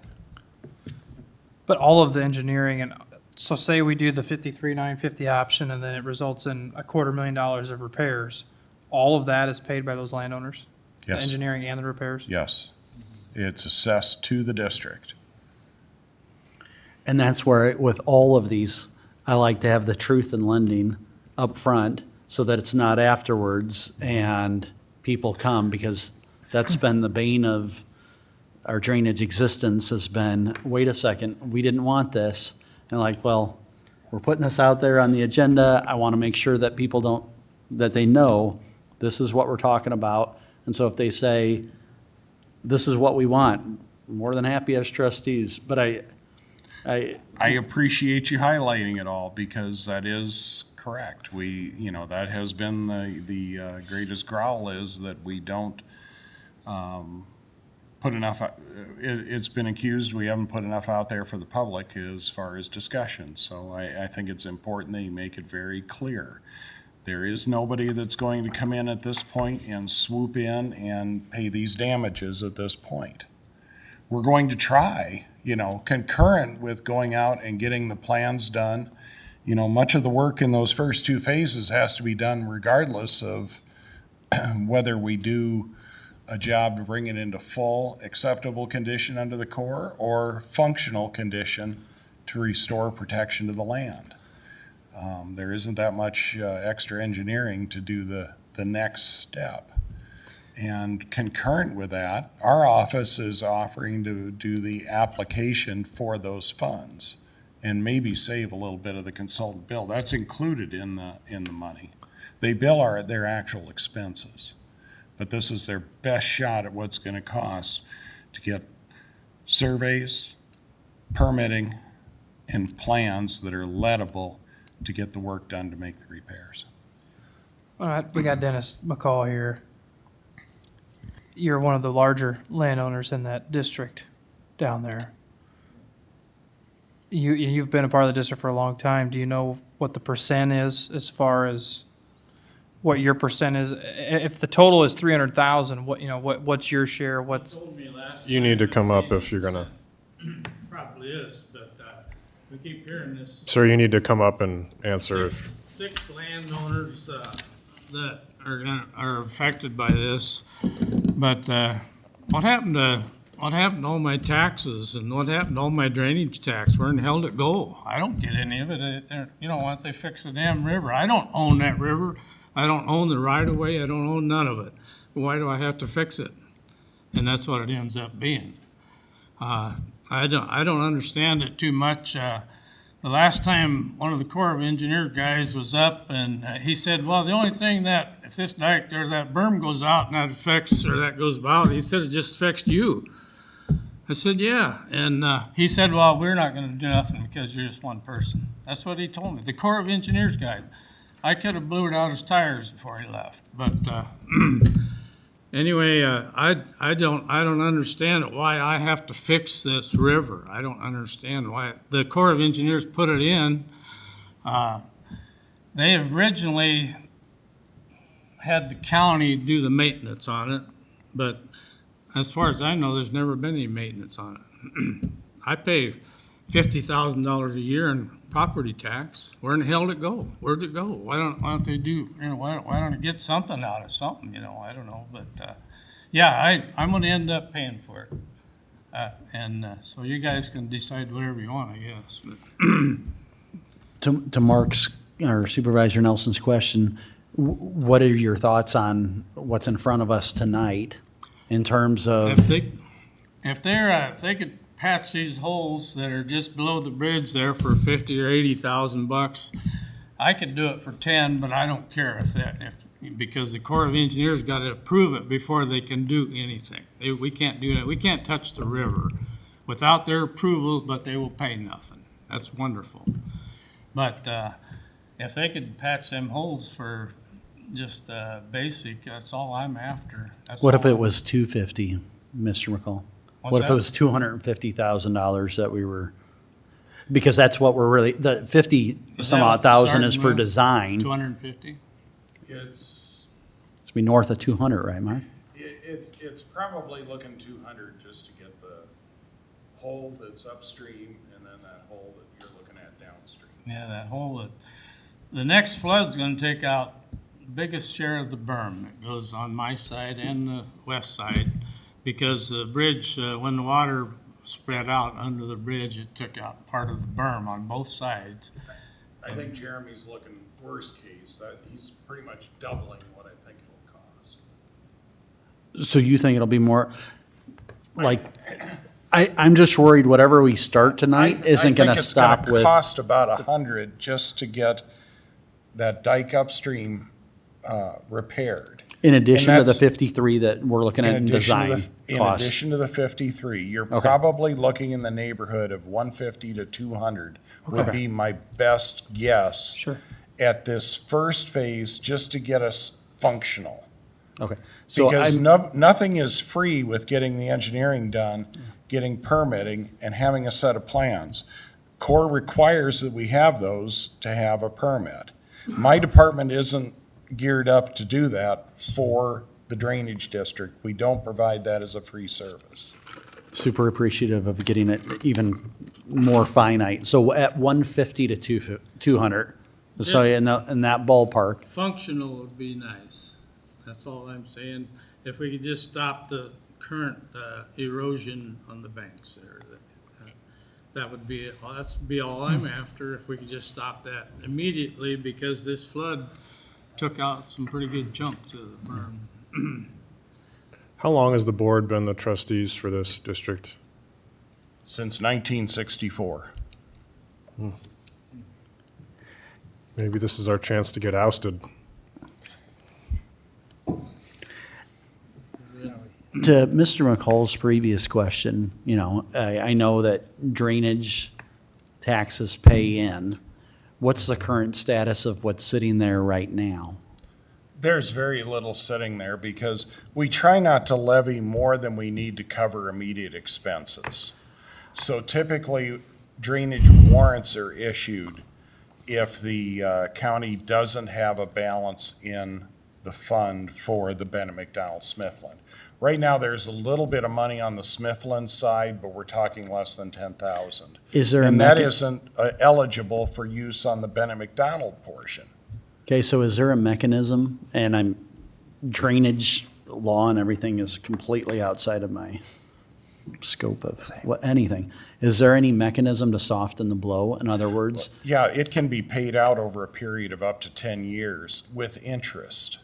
But all of the engineering and, so say we do the 53,950 option and then it results in $250,000 of repairs. All of that is paid by those landowners? The Yes. engineering and the repairs? Yes. It's assessed to the district. And that's where, with all of these, I like to have the truth in lending up front so that it's not afterwards and people come, because that's been the bane of our drainage existence, has been, wait a second, we didn't want this. And like, well, we're putting this out there on the agenda. I want to make sure that people don't, that they know this is what we're talking about. And so if they say, this is what we want, more than happy as trustees. But I appreciate you highlighting it all, because that is correct. That has been the greatest growl, is that we don't put enough, it's been accused we haven't put enough out there for the public as far as discussion. So I think it's important that you make it very clear. There is nobody that's going to come in at this point and swoop in and pay these damages at this point. We're going to try, concurrent with going out and getting the plans done. Much of the work in those first two phases has to be done regardless of whether we do a job to bring it into full acceptable condition under the Corps or functional condition to restore protection to the land. There isn't that much extra engineering to do the next step. And concurrent with that, our office is offering to do the application for those funds and maybe save a little bit of the consultant bill. That's included in the money. They bill their actual expenses, but this is their best shot at what's going to cost to get surveys, permitting, and plans that are lettable to get the work done to make the repairs. All right, we got Dennis McCall here. You're one of the larger landowners in that district down there. You've been a part of the district for a long time. Do you know what the percent is as far as what your percent is? If the total is 300,000, what's your share? You need to come up if you're gonna. Probably is, but We keep hearing this. Sir, you need to come up and answer. Six landowners that are affected by this, but what happened to all my taxes and what happened to all my drainage tax? Where in the hell did it go? I don't get any of it. You know, why don't they fix the damn river? I don't own that river. I don't own the right of way. I don't own none of it. Why do I have to fix it? And that's what it ends up being. I don't understand it too much. The last time one of the Corps of Engineers guys was up and he said, well, the only thing that if this dike or that berm goes out and that affects or that goes out, he said it just affects you. I said, yeah. And he said, well, we're not going to do nothing because you're just one person. That's what he told me. The Corps of Engineers guy. I could have blew it out his tires before he left. But anyway, I don't understand why I have to fix this river. I don't understand why the Corps of Engineers put it in. They originally had the county do the maintenance on it, but as far as I know, there's never been any maintenance on it. I pay $50,000 a year in property tax. Where in the hell did it go? Where'd it go? Why don't they do, you know, why don't it get something out of something, you know, I don't know. But, yeah, I'm gonna end up paying for it. So you guys can decide whatever you want, I guess. But To Mark's, or Supervisor Nelson's question, what are your thoughts on what's in front of us tonight in terms of? If they could patch these holes that are just below the bridge there for 50 or 80,000 bucks, I could do it for 10, but I don't care because the Corps of Engineers got to approve it before they can do anything. We can't do that. We can't touch the river without their approval, but they will pay nothing. That's wonderful. But if they could patch them holes for just basic, that's all I'm after. What if it was $250, Mr. McCall? What if it was $250,000 that we were, because that's what we're really, the 50 some odd thousand is for design. 250? It's It's be north of 200, right, Mark? it's probably looking 200 just to get the hole that's upstream and then that hole that you're looking at downstream. Yeah, that hole, the next flood's gonna take out the biggest share of the berm that goes on my side and the west side. Because the bridge, when the water spread out under the bridge, it took out part of the berm on both sides. I think Jeremy's looking worst case, that he's pretty much doubling what I think it'll cost. So you think it'll be more, like, I'm just worried whatever we start tonight isn't gonna stop I think it's with. gonna cost about 100 just to get that dike upstream repaired. In addition to the that's- 53 that we're looking at in design In cost. addition to the 53, you're Okay. probably looking in the neighborhood of 150 to 200 would Okay. be my best guess. Sure. At this first phase, just to get us functional. Okay. So Because I'm, nothing is free with getting the engineering done, getting permitting, and having a set of plans. Corps requires that we have those to have a permit. My department isn't geared up to do that for the drainage district. We don't provide that as a free service. super appreciative of getting it even more finite. So at 150 to 200, so in that ballpark. Functional would be nice. That's all I'm saying. If we could just stop the current erosion on the banks there, that would be it. That'd be all I'm after, if we could just stop that immediately, because this flood took out some pretty good chunks of the berm. How long has the board been the trustees for this district? Since 1964. Maybe this is our chance to get ousted. To Mr. McCall's previous question, you know, I know that drainage taxes pay in. What's the current status of what's sitting there right now? There's very little sitting there because we try not to levy more than we need to cover immediate expenses. So typically, drainage warrants are issued if the county doesn't have a balance in the fund for the Bennett McDonald Smithland. Right now, there's a little bit of money on the Smithland side, but we're talking less than 10,000. Is there a And that mecha- isn't eligible for use on the Bennett McDonald portion. Okay, so is there a mechanism, and I'm, drainage law and everything is completely outside of my scope of anything. Is there any mechanism to soften the blow? In other words, Yeah, it can be paid out over a period of up to 10 years with interest.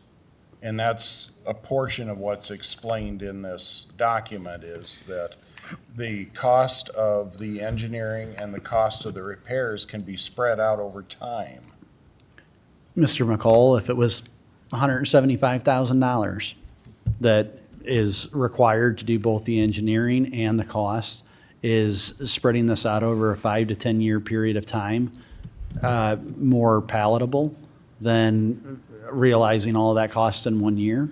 And that's a portion of what's explained in this document, is that the cost of the engineering and the cost of the repairs can be spread out over time. Mr. McCall, if it was $175,000 that is required to do both the engineering and the cost, is spreading this out over a 5 to 10 year period of time more palatable than realizing all of that cost in 1 year?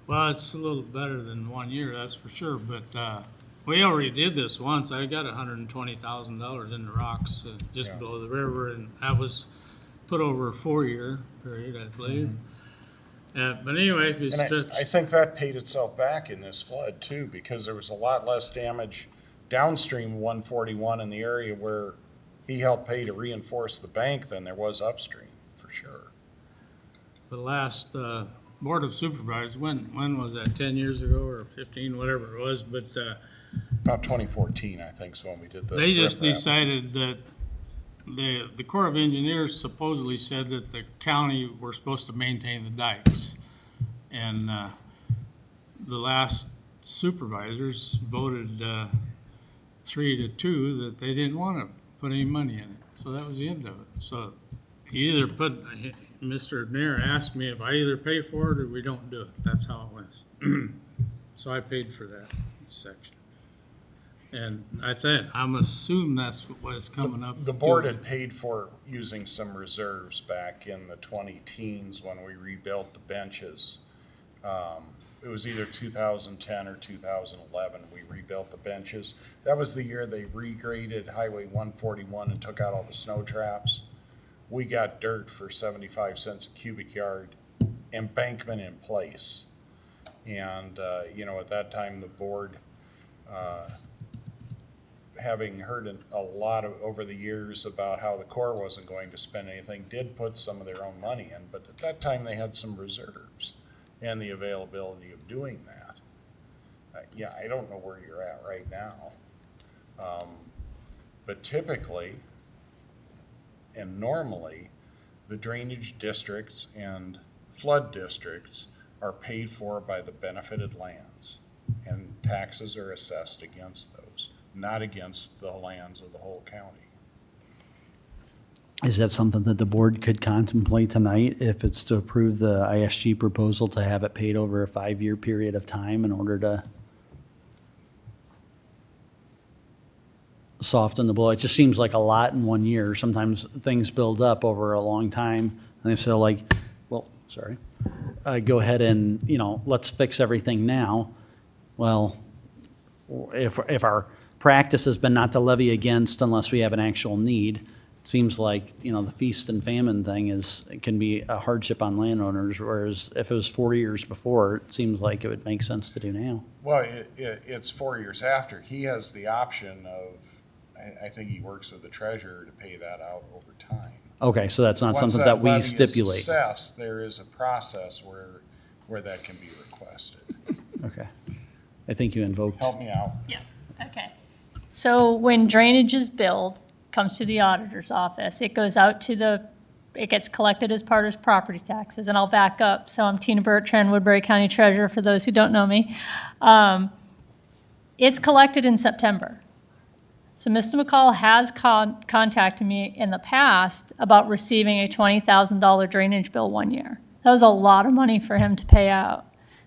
Well, it's a little better than 1 year, that's for sure, but, we already did this once. I got $120,000 in the rocks just below the river, and that was put over a 4-year period, I believe. But anyway, if you And stretch. I think that paid itself back in this flood too, because there was a lot less damage downstream 141 in the area where he helped pay to reinforce the bank than there was upstream, for sure. The last Board of Supervisors, when was that, 10 years ago or 15, whatever it was, but About 2014, I think, is when we did the. they just riprap. decided that the Corps of Engineers supposedly said that the county were supposed to maintain the dikes. And the last supervisors voted 3-2 that they didn't want to put any money in it. So that was the end of it. So he either Mr. Mayor asked me if I either pay for it or we don't do it. That's how it went. So I paid for that section. And I'm assuming that's what's coming up. The board had paid for using some reserves back in the 20-teens when we rebuilt the benches. It was either 2010 or 2011, we rebuilt the benches. That was the year they regraded Highway 141 and took out all the snow traps. We got dirt for 75 cents a cubic yard, embankment in place. And, at that time, the board, having heard a lot over the years about how the Corps wasn't going to spend anything, did put some of their own money in, but at that time they had some reserves and the availability of doing that. I don't know where you're at right now. But typically and normally, the drainage districts and flood districts are paid for by the benefited lands, and taxes are assessed against those, not against the lands of the whole county. Is that something that the board could contemplate tonight if it's to approve the ISG proposal to have it paid over a 5-year period of time in order to soften the blow? It just seems like a lot in 1 year. Sometimes things build up over a long time and they say go ahead and, let's fix everything now. Well, if our practice has been not to levy against unless we have an actual need, it seems like, the feast and famine thing it can be a hardship on landowners, whereas if it was 4 years before, it seems like it would make sense to do now. Well, it's 4 years after. He has the option of, I think he works with the treasurer to pay that out over time. Okay, so that's not Once something that we levy is stipulate. assessed, there is a process where that can be requested. Okay. I think you invoked. Help me out. Yeah, okay. So when drainage is billed, comes to the auditor's office, it goes out to it gets collected as part of property taxes, and I'll back up. So I'm Tina Bertrand, Woodbury County Treasurer, for those who don't know me. It's collected in September. So Mr. McCall has contacted me in the past about receiving a $20,000 drainage bill 1 year. That was a lot of money for him to pay out,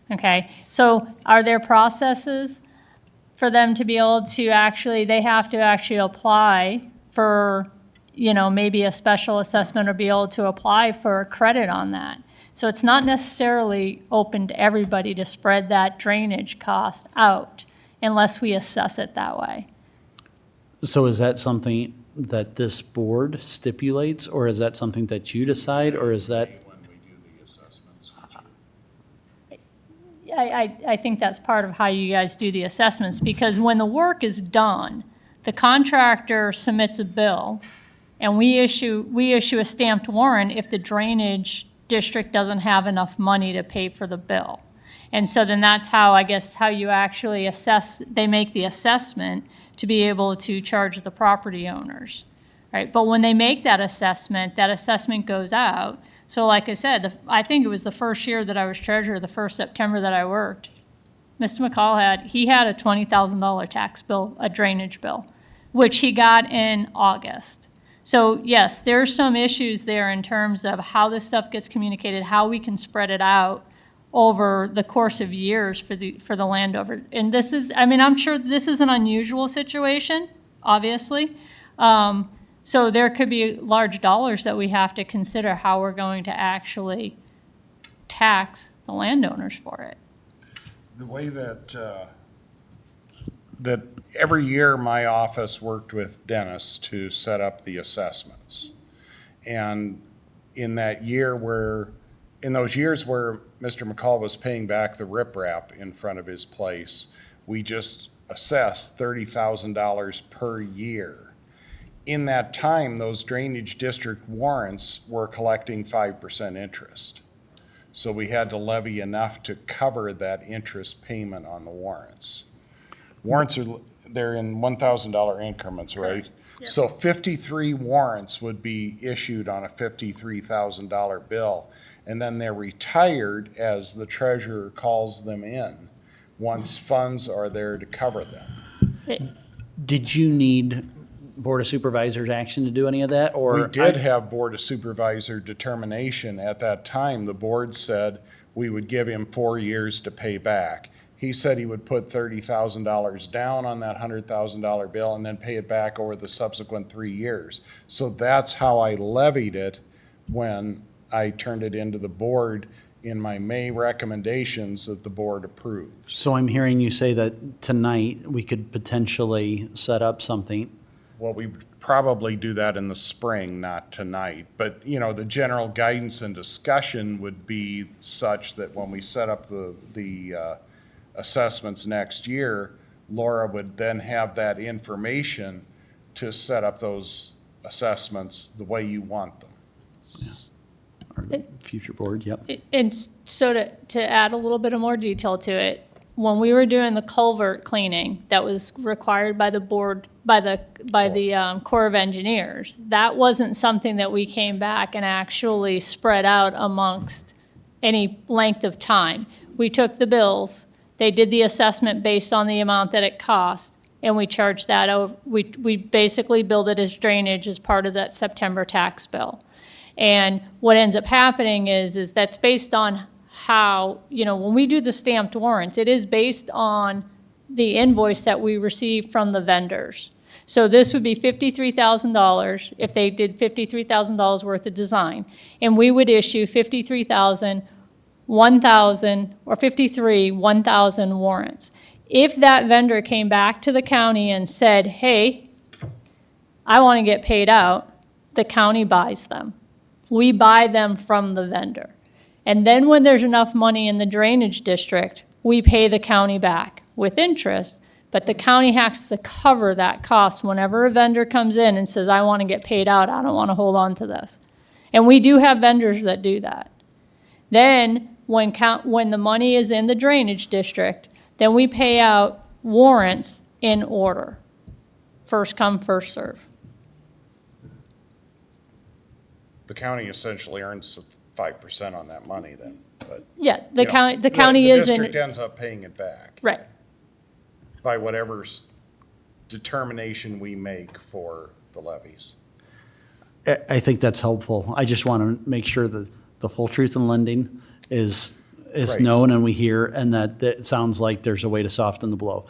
okay? So are there processes for them to be able to they have to actually apply for, maybe a special assessment or be able to apply for a credit on that? So it's not necessarily open to everybody to spread that drainage cost out unless we assess it that way. So is that something that this board stipulates, or is that something that you decide, or is that? When we do the assessments. I think that's part of how you guys do the assessments, because when the work is done, the contractor submits a bill, and we issue a stamped warrant if the drainage district doesn't have enough money to pay for the bill. And so then that's how, I guess, how you actually assess, they make the assessment to be able to charge the property owners, right? But when they make that assessment goes out. So like I said, I think it was the first year that I was treasurer, the first September that I worked, Mr. McCall had a $20,000 tax bill, a drainage bill, which he got in August. So yes, there's some issues there in terms of how this stuff gets communicated, how we can spread it out over the course of years for the landowner. And this is, I mean, I'm sure this is an unusual situation, obviously. So there could be large dollars that we have to consider how we're going to actually tax the landowners for it. The way that every year my office worked with Dennis to set up the assessments. And in those years where Mr. McCall was paying back the riprap in front of his place, we just assessed $30,000 per year. In that time, those drainage district warrants were collecting 5% interest. So we had to levy enough to cover that interest payment on the warrants. Warrants they're in $1,000 increments, right? Yep. So 53 warrants would be issued on a $53,000 bill, and then they're retired as the treasurer calls them in, once funds are there to cover them. Did you need Board of Supervisors action to do any of that, or? We did have Board of Supervisor determination. At that time, the board said we would give him 4 years to pay back. He said he would put $30,000 down on that $100,000 bill and then pay it back over the subsequent 3 years. So that's how I levied it when I turned it into the board in my May recommendations that the board approved. So I'm hearing you say that tonight we could potentially set up something. Well, we would probably do that in the spring, not tonight. But, you know, the general guidance and discussion would be such that when we set up the assessments next year, Laura would then have that information to set up those assessments the way you want them. Or the future board, yep. And so to add a little bit of more detail to it, when we were doing the culvert cleaning that was required by the board, by the Corps of Engineers, that wasn't something that we came back and actually spread out amongst any length of time. We took the bills, they did the assessment based on the amount that it cost, and we charged that over. We basically billed it as drainage as part of that September tax bill. And what ends up happening is that's based on how, you know, when we do the stamped warrants, it is based on the invoice that we receive from the vendors. So this would be $53,000 if they did $53,000 worth of design. And we would issue 1,000, or 53, 1,000 warrants. If that vendor came back to the county and said, hey, I want to get paid out, the county buys them. We buy them from the vendor. And then when there's enough money in the drainage district, we pay the county back with interest, but the county has to cover that cost whenever a vendor comes in and says, I want to get paid out, I don't want to hold on to this. And we do have vendors that do that. Then when the money is in the drainage district, then we pay out warrants in order. First come, first serve. The county essentially earns 5% on that money then, but. Yeah, the you know, county the is in. district ends up paying it back. Right. By whatever determination we make for the levies. I think that's helpful. I just want to make sure that the full truth in lending is Right. known and we hear, and that it sounds like there's a way to soften the blow.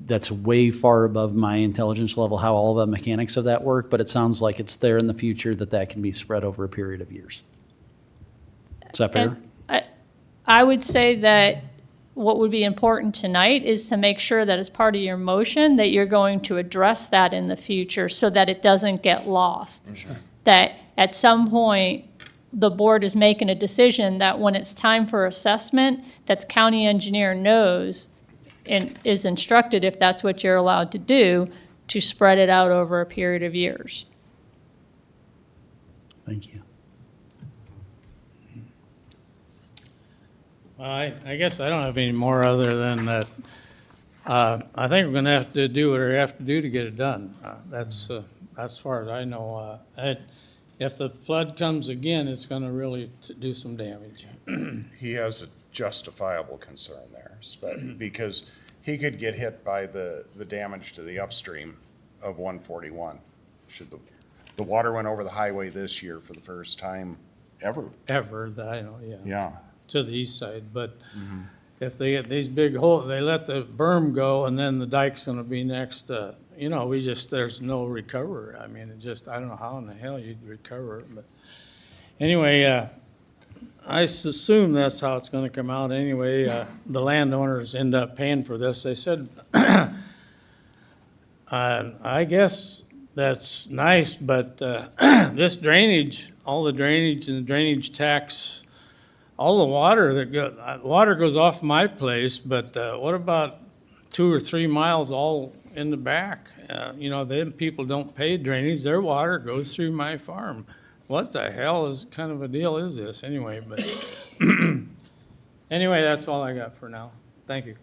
That's way far above my intelligence level, how all the mechanics of that work, but it sounds like it's there in the future that can be spread over a period of years. Is that fair? And I would say that what would be important tonight is to make sure that as part of your motion that you're going to address that in the future so that it doesn't get lost. Sure. That at some point, the board is making a decision that when it's time for assessment, that the county engineer knows and is instructed, if that's what you're allowed to do, to spread it out over a period of years. Thank you. Well, I guess I don't have any more other than that. I think we're gonna have to do what we have to do to get it done. That's as far as I know. If the flood comes again, it's gonna really do some damage. He has a justifiable concern there, because he could get hit by the damage to the upstream of 141. Should the water went over the highway this year for the first time ever. Ever that I know, yeah. Yeah. To the east side, but if they get these big holes, they let the berm go and then the dike's gonna be next, there's no recovery. I mean, I don't know how in the hell you'd recover it, but anyway, I assume that's how it's gonna come out anyway. The landowners end up paying for this. They said, I guess that's nice, but this drainage, all the drainage and the drainage tax, all the water goes off my place, but what about 2 or 3 miles all in the back? Them people don't pay drainage, their water goes through my farm. What the hell is kind of a deal is this anyway? But anyway, that's all I got for now. Thank you.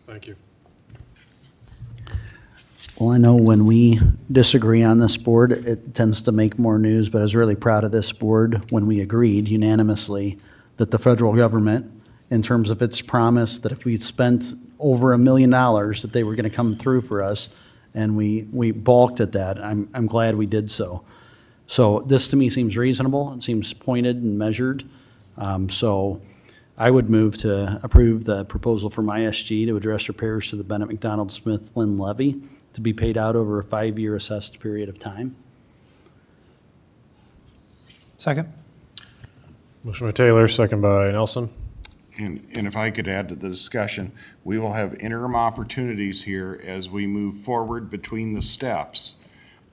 Thank you. Well, I know when we disagree on this board, it tends to make more news, but I was really proud of this board when we agreed unanimously that the federal government, in terms of its promise that if we spent over $1 million, that they were going to come through for us, and we balked at that. I'm glad we did so. So this to me seems reasonable. It seems pointed and measured. So I would move to approve the proposal from ISG to address repairs to the Bennett McDonald Smith Lynn levee to be paid out over a 5-year assessed period of time. Second? Motion by Taylor, second by Nelson. And if I could add to the discussion, we will have interim opportunities here as we move forward between the steps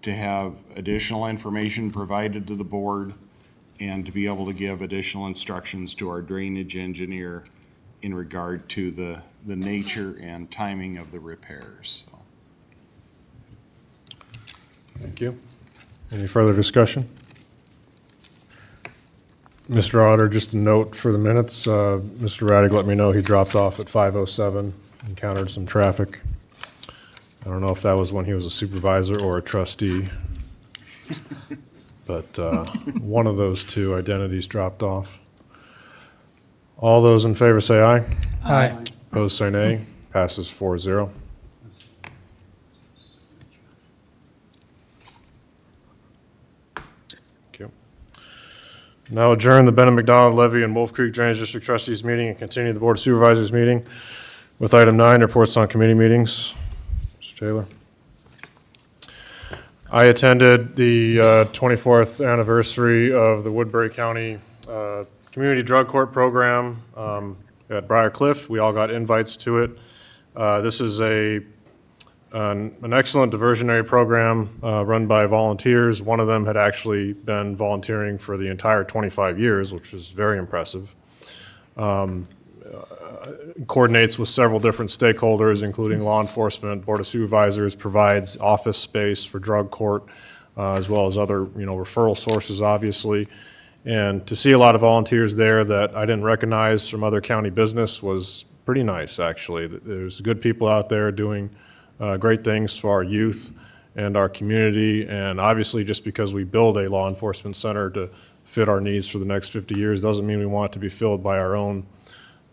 to have additional information provided to the board and to be able to give additional instructions to our drainage engineer in regard to the nature and timing of the repairs. Thank you. Any further discussion? Mr. Auditor, just a note for the minutes. Mr. Radig let me know he dropped off at 5:07, encountered some traffic. I don't know if that was when he was a supervisor or a trustee, but one of those two identities dropped off. All those in favor say aye. Aye. Opposed say nay. Passes 4-0. Now adjourn the Bennett McDonald Levy and Wolf Creek Drainage District Trustees meeting and continue the Board of Supervisors meeting with item 9, reports on committee meetings. Mr. Taylor. I attended the 24th anniversary of the Woodbury County Community Drug Court Program at Briar Cliff. We all got invites to it. This is an excellent diversionary program run by volunteers. One of them had actually been volunteering for the entire 25 years, which is very impressive. Coordinates with several different stakeholders, including law enforcement, Board of Supervisors, provides office space for drug court, as well as other, referral sources, obviously. And to see a lot of volunteers there that I didn't recognize from other county business was pretty nice, actually. There's good people out there doing great things for our youth and our community, and obviously just because we build a law enforcement center to fit our needs for the next 50 years doesn't mean we want it to be filled by our own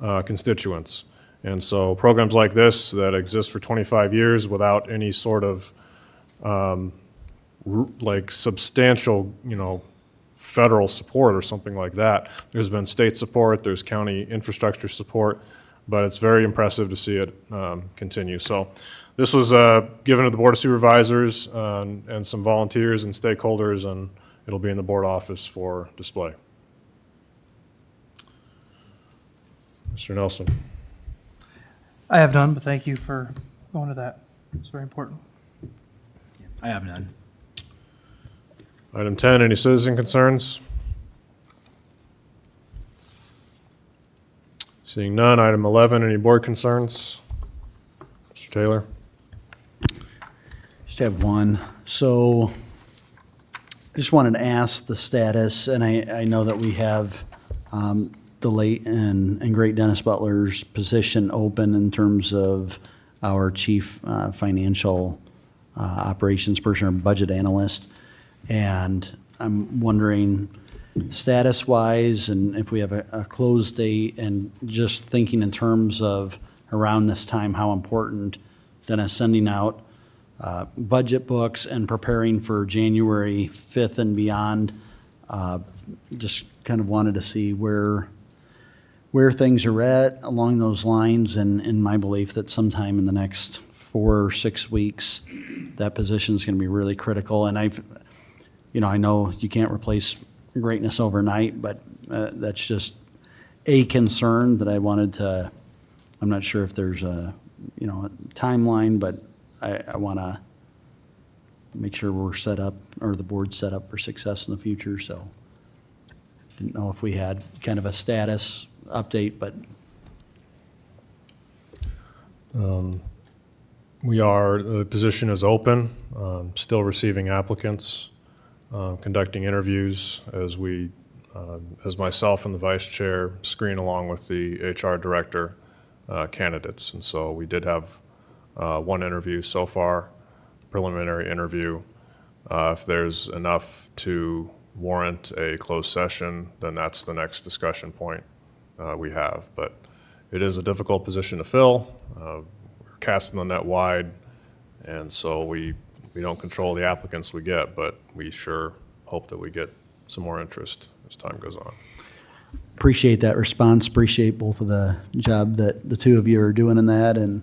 constituents. And so programs like this that exist for 25 years without any sort of substantial, federal support or something like that. There's been state support, there's county infrastructure support, but it's very impressive to see it continue. So this was given to the Board of Supervisors and some volunteers and stakeholders, and it'll be in the board office for display. Mr. Nelson. I have none, but thank you for going to that. It's very important. I have none. Item 10, any citizen concerns? Seeing none, item 11, any board concerns? Mr. Taylor? Just have one. So I just wanted to ask the status, and I know that we have the late and great Dennis Butler's position open in terms of our chief financial operations person or budget analyst. And I'm wondering, status-wise, and if we have a close date, and just thinking in terms of around this time, how important Dennis sending out budget books and preparing for January 5th and beyond. Just kind of wanted to see where things are at along those lines, and in my belief that sometime in the next 4 or 6 weeks, that position is going to be really critical. And I know you can't replace greatness overnight, but that's just a concern that I wanted to. I'm not sure if there's a timeline, but I want to make sure we're set up, or the board's set up for success in the future. So didn't know if we had kind of a status update, but the position is open, still receiving applicants, conducting interviews as myself and the vice chair screen along with the HR director candidates. And so we did have one interview so far, preliminary interview. If there's enough to warrant a closed session, then that's the next discussion point we have. But it is a difficult position to fill. We're casting the net wide, and so we don't control the applicants we get, but we sure hope that we get some more interest as time goes on. appreciate that response, appreciate both of the job that the two of you are doing in that. And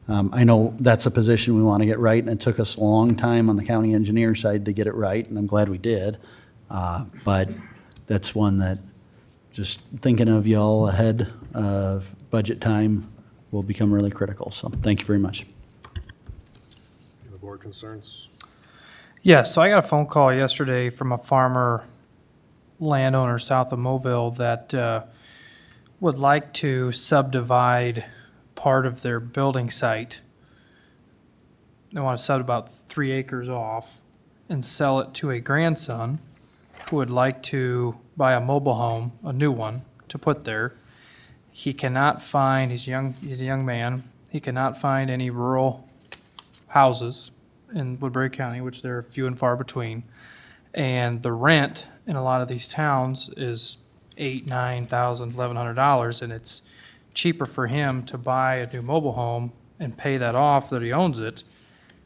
I know that's a position we want to get right, and it took us a long time on the county engineer side to get it right, and I'm glad we did. But that's one that, just thinking of y'all ahead of budget time, will become really critical. So thank you very much. Any board concerns? Yes, so I got a phone call yesterday from a farmer landowner south of Mobile that would like to subdivide part of their building site. They want to sub about 3 acres off and sell it to a grandson who would like to buy a mobile home, a new one, to put there. He cannot find, he's a young man, he cannot find any rural houses in Woodbury County, which there are few and far between. And the rent in a lot of these towns is $8,000, $9,000, $1,100, and it's cheaper for him to buy a new mobile home and pay that off that he owns it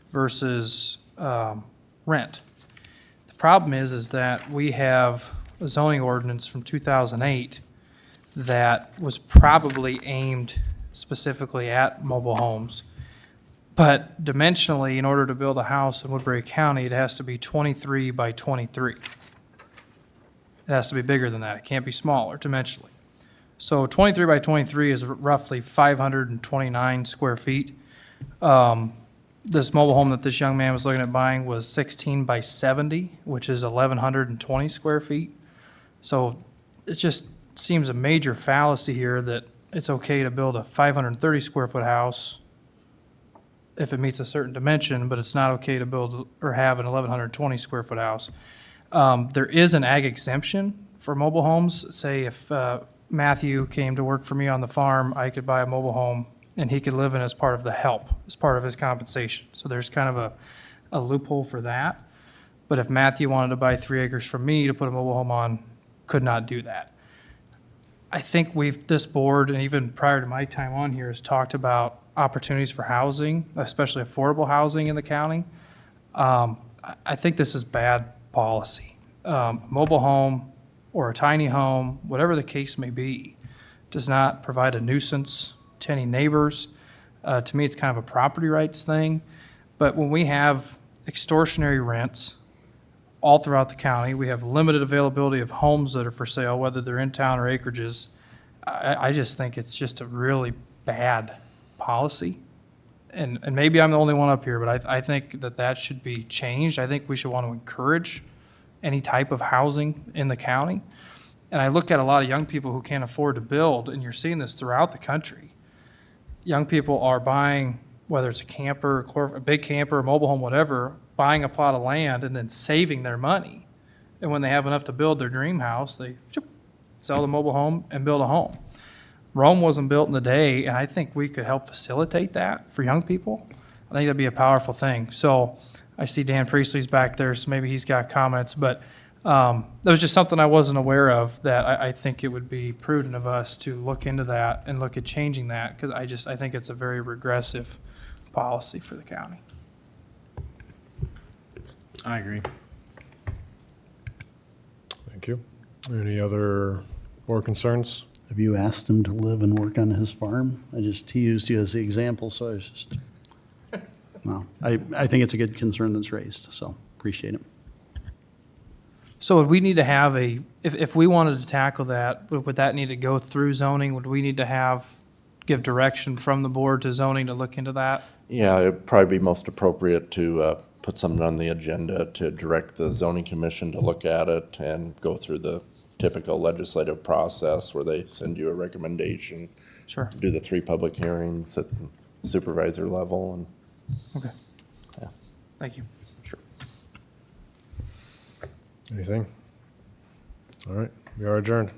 versus rent. The problem is that we have a zoning ordinance from 2008 that was probably aimed specifically at mobile homes. But dimensionally, in order to build a house in Woodbury County, it has to be 23 by 23. It has to be bigger than that. It can't be smaller dimensionally. So 23 by 23 is roughly 529 square feet. This mobile home that this young man was looking at buying was 16 by 70, which is 1,120 square feet. So it just seems a major fallacy here that it's okay to build a 530 square foot house if it meets a certain dimension, but it's not okay to build or have an 1,120 square foot house. There is an ag exemption for mobile homes. Say if Matthew came to work for me on the farm, I could buy a mobile home and he could live in as part of the help, as part of his compensation. So there's kind of a loophole for that. But if Matthew wanted to buy 3 acres from me to put a mobile home on, could not do that. I think this board, and even prior to my time on here, has talked about opportunities for housing, especially affordable housing in the county. I think this is bad policy. Mobile home or a tiny home, whatever the case may be, does not provide a nuisance to any neighbors. To me, it's kind of a property rights thing. But when we have extortionary rents all throughout the county, we have limited availability of homes that are for sale, whether they're in town or acreages, I just think it's just a really bad policy. And maybe I'm the only one up here, but I think that should be changed. I think we should want to encourage any type of housing in the county. And I look at a lot of young people who can't afford to build, and you're seeing this throughout the country. Young people are buying, whether it's a camper, a big camper, a mobile home, whatever, buying a plot of land and then saving their money. And when they have enough to build their dream house, they sell the mobile home and build a home. Rome wasn't built in a day, and I think we could help facilitate that for young people. I think that'd be a powerful thing. So I see Dan Priestley's back there, so maybe he's got comments, but that was just something I wasn't aware of, that I think it would be prudent of us to look into that and look at changing that, because I think it's a very regressive policy for the county. I agree. Thank you. Any other board concerns? Have you asked him to live and work on his farm? He used you as the example, so I was just, well, I think it's a good concern that's raised, so appreciate it. So would we need to have if we wanted to tackle that, would that need to go through zoning? Would we need to give direction from the board to zoning to look into that? Yeah, it'd probably be most appropriate to put something on the agenda to direct the zoning commission to look at it and go through the typical legislative process where they send you a recommendation. Sure. Do the 3 public hearings at the supervisor level and. Okay. Yeah. Thank you. Sure. Anything? All right, we are adjourned.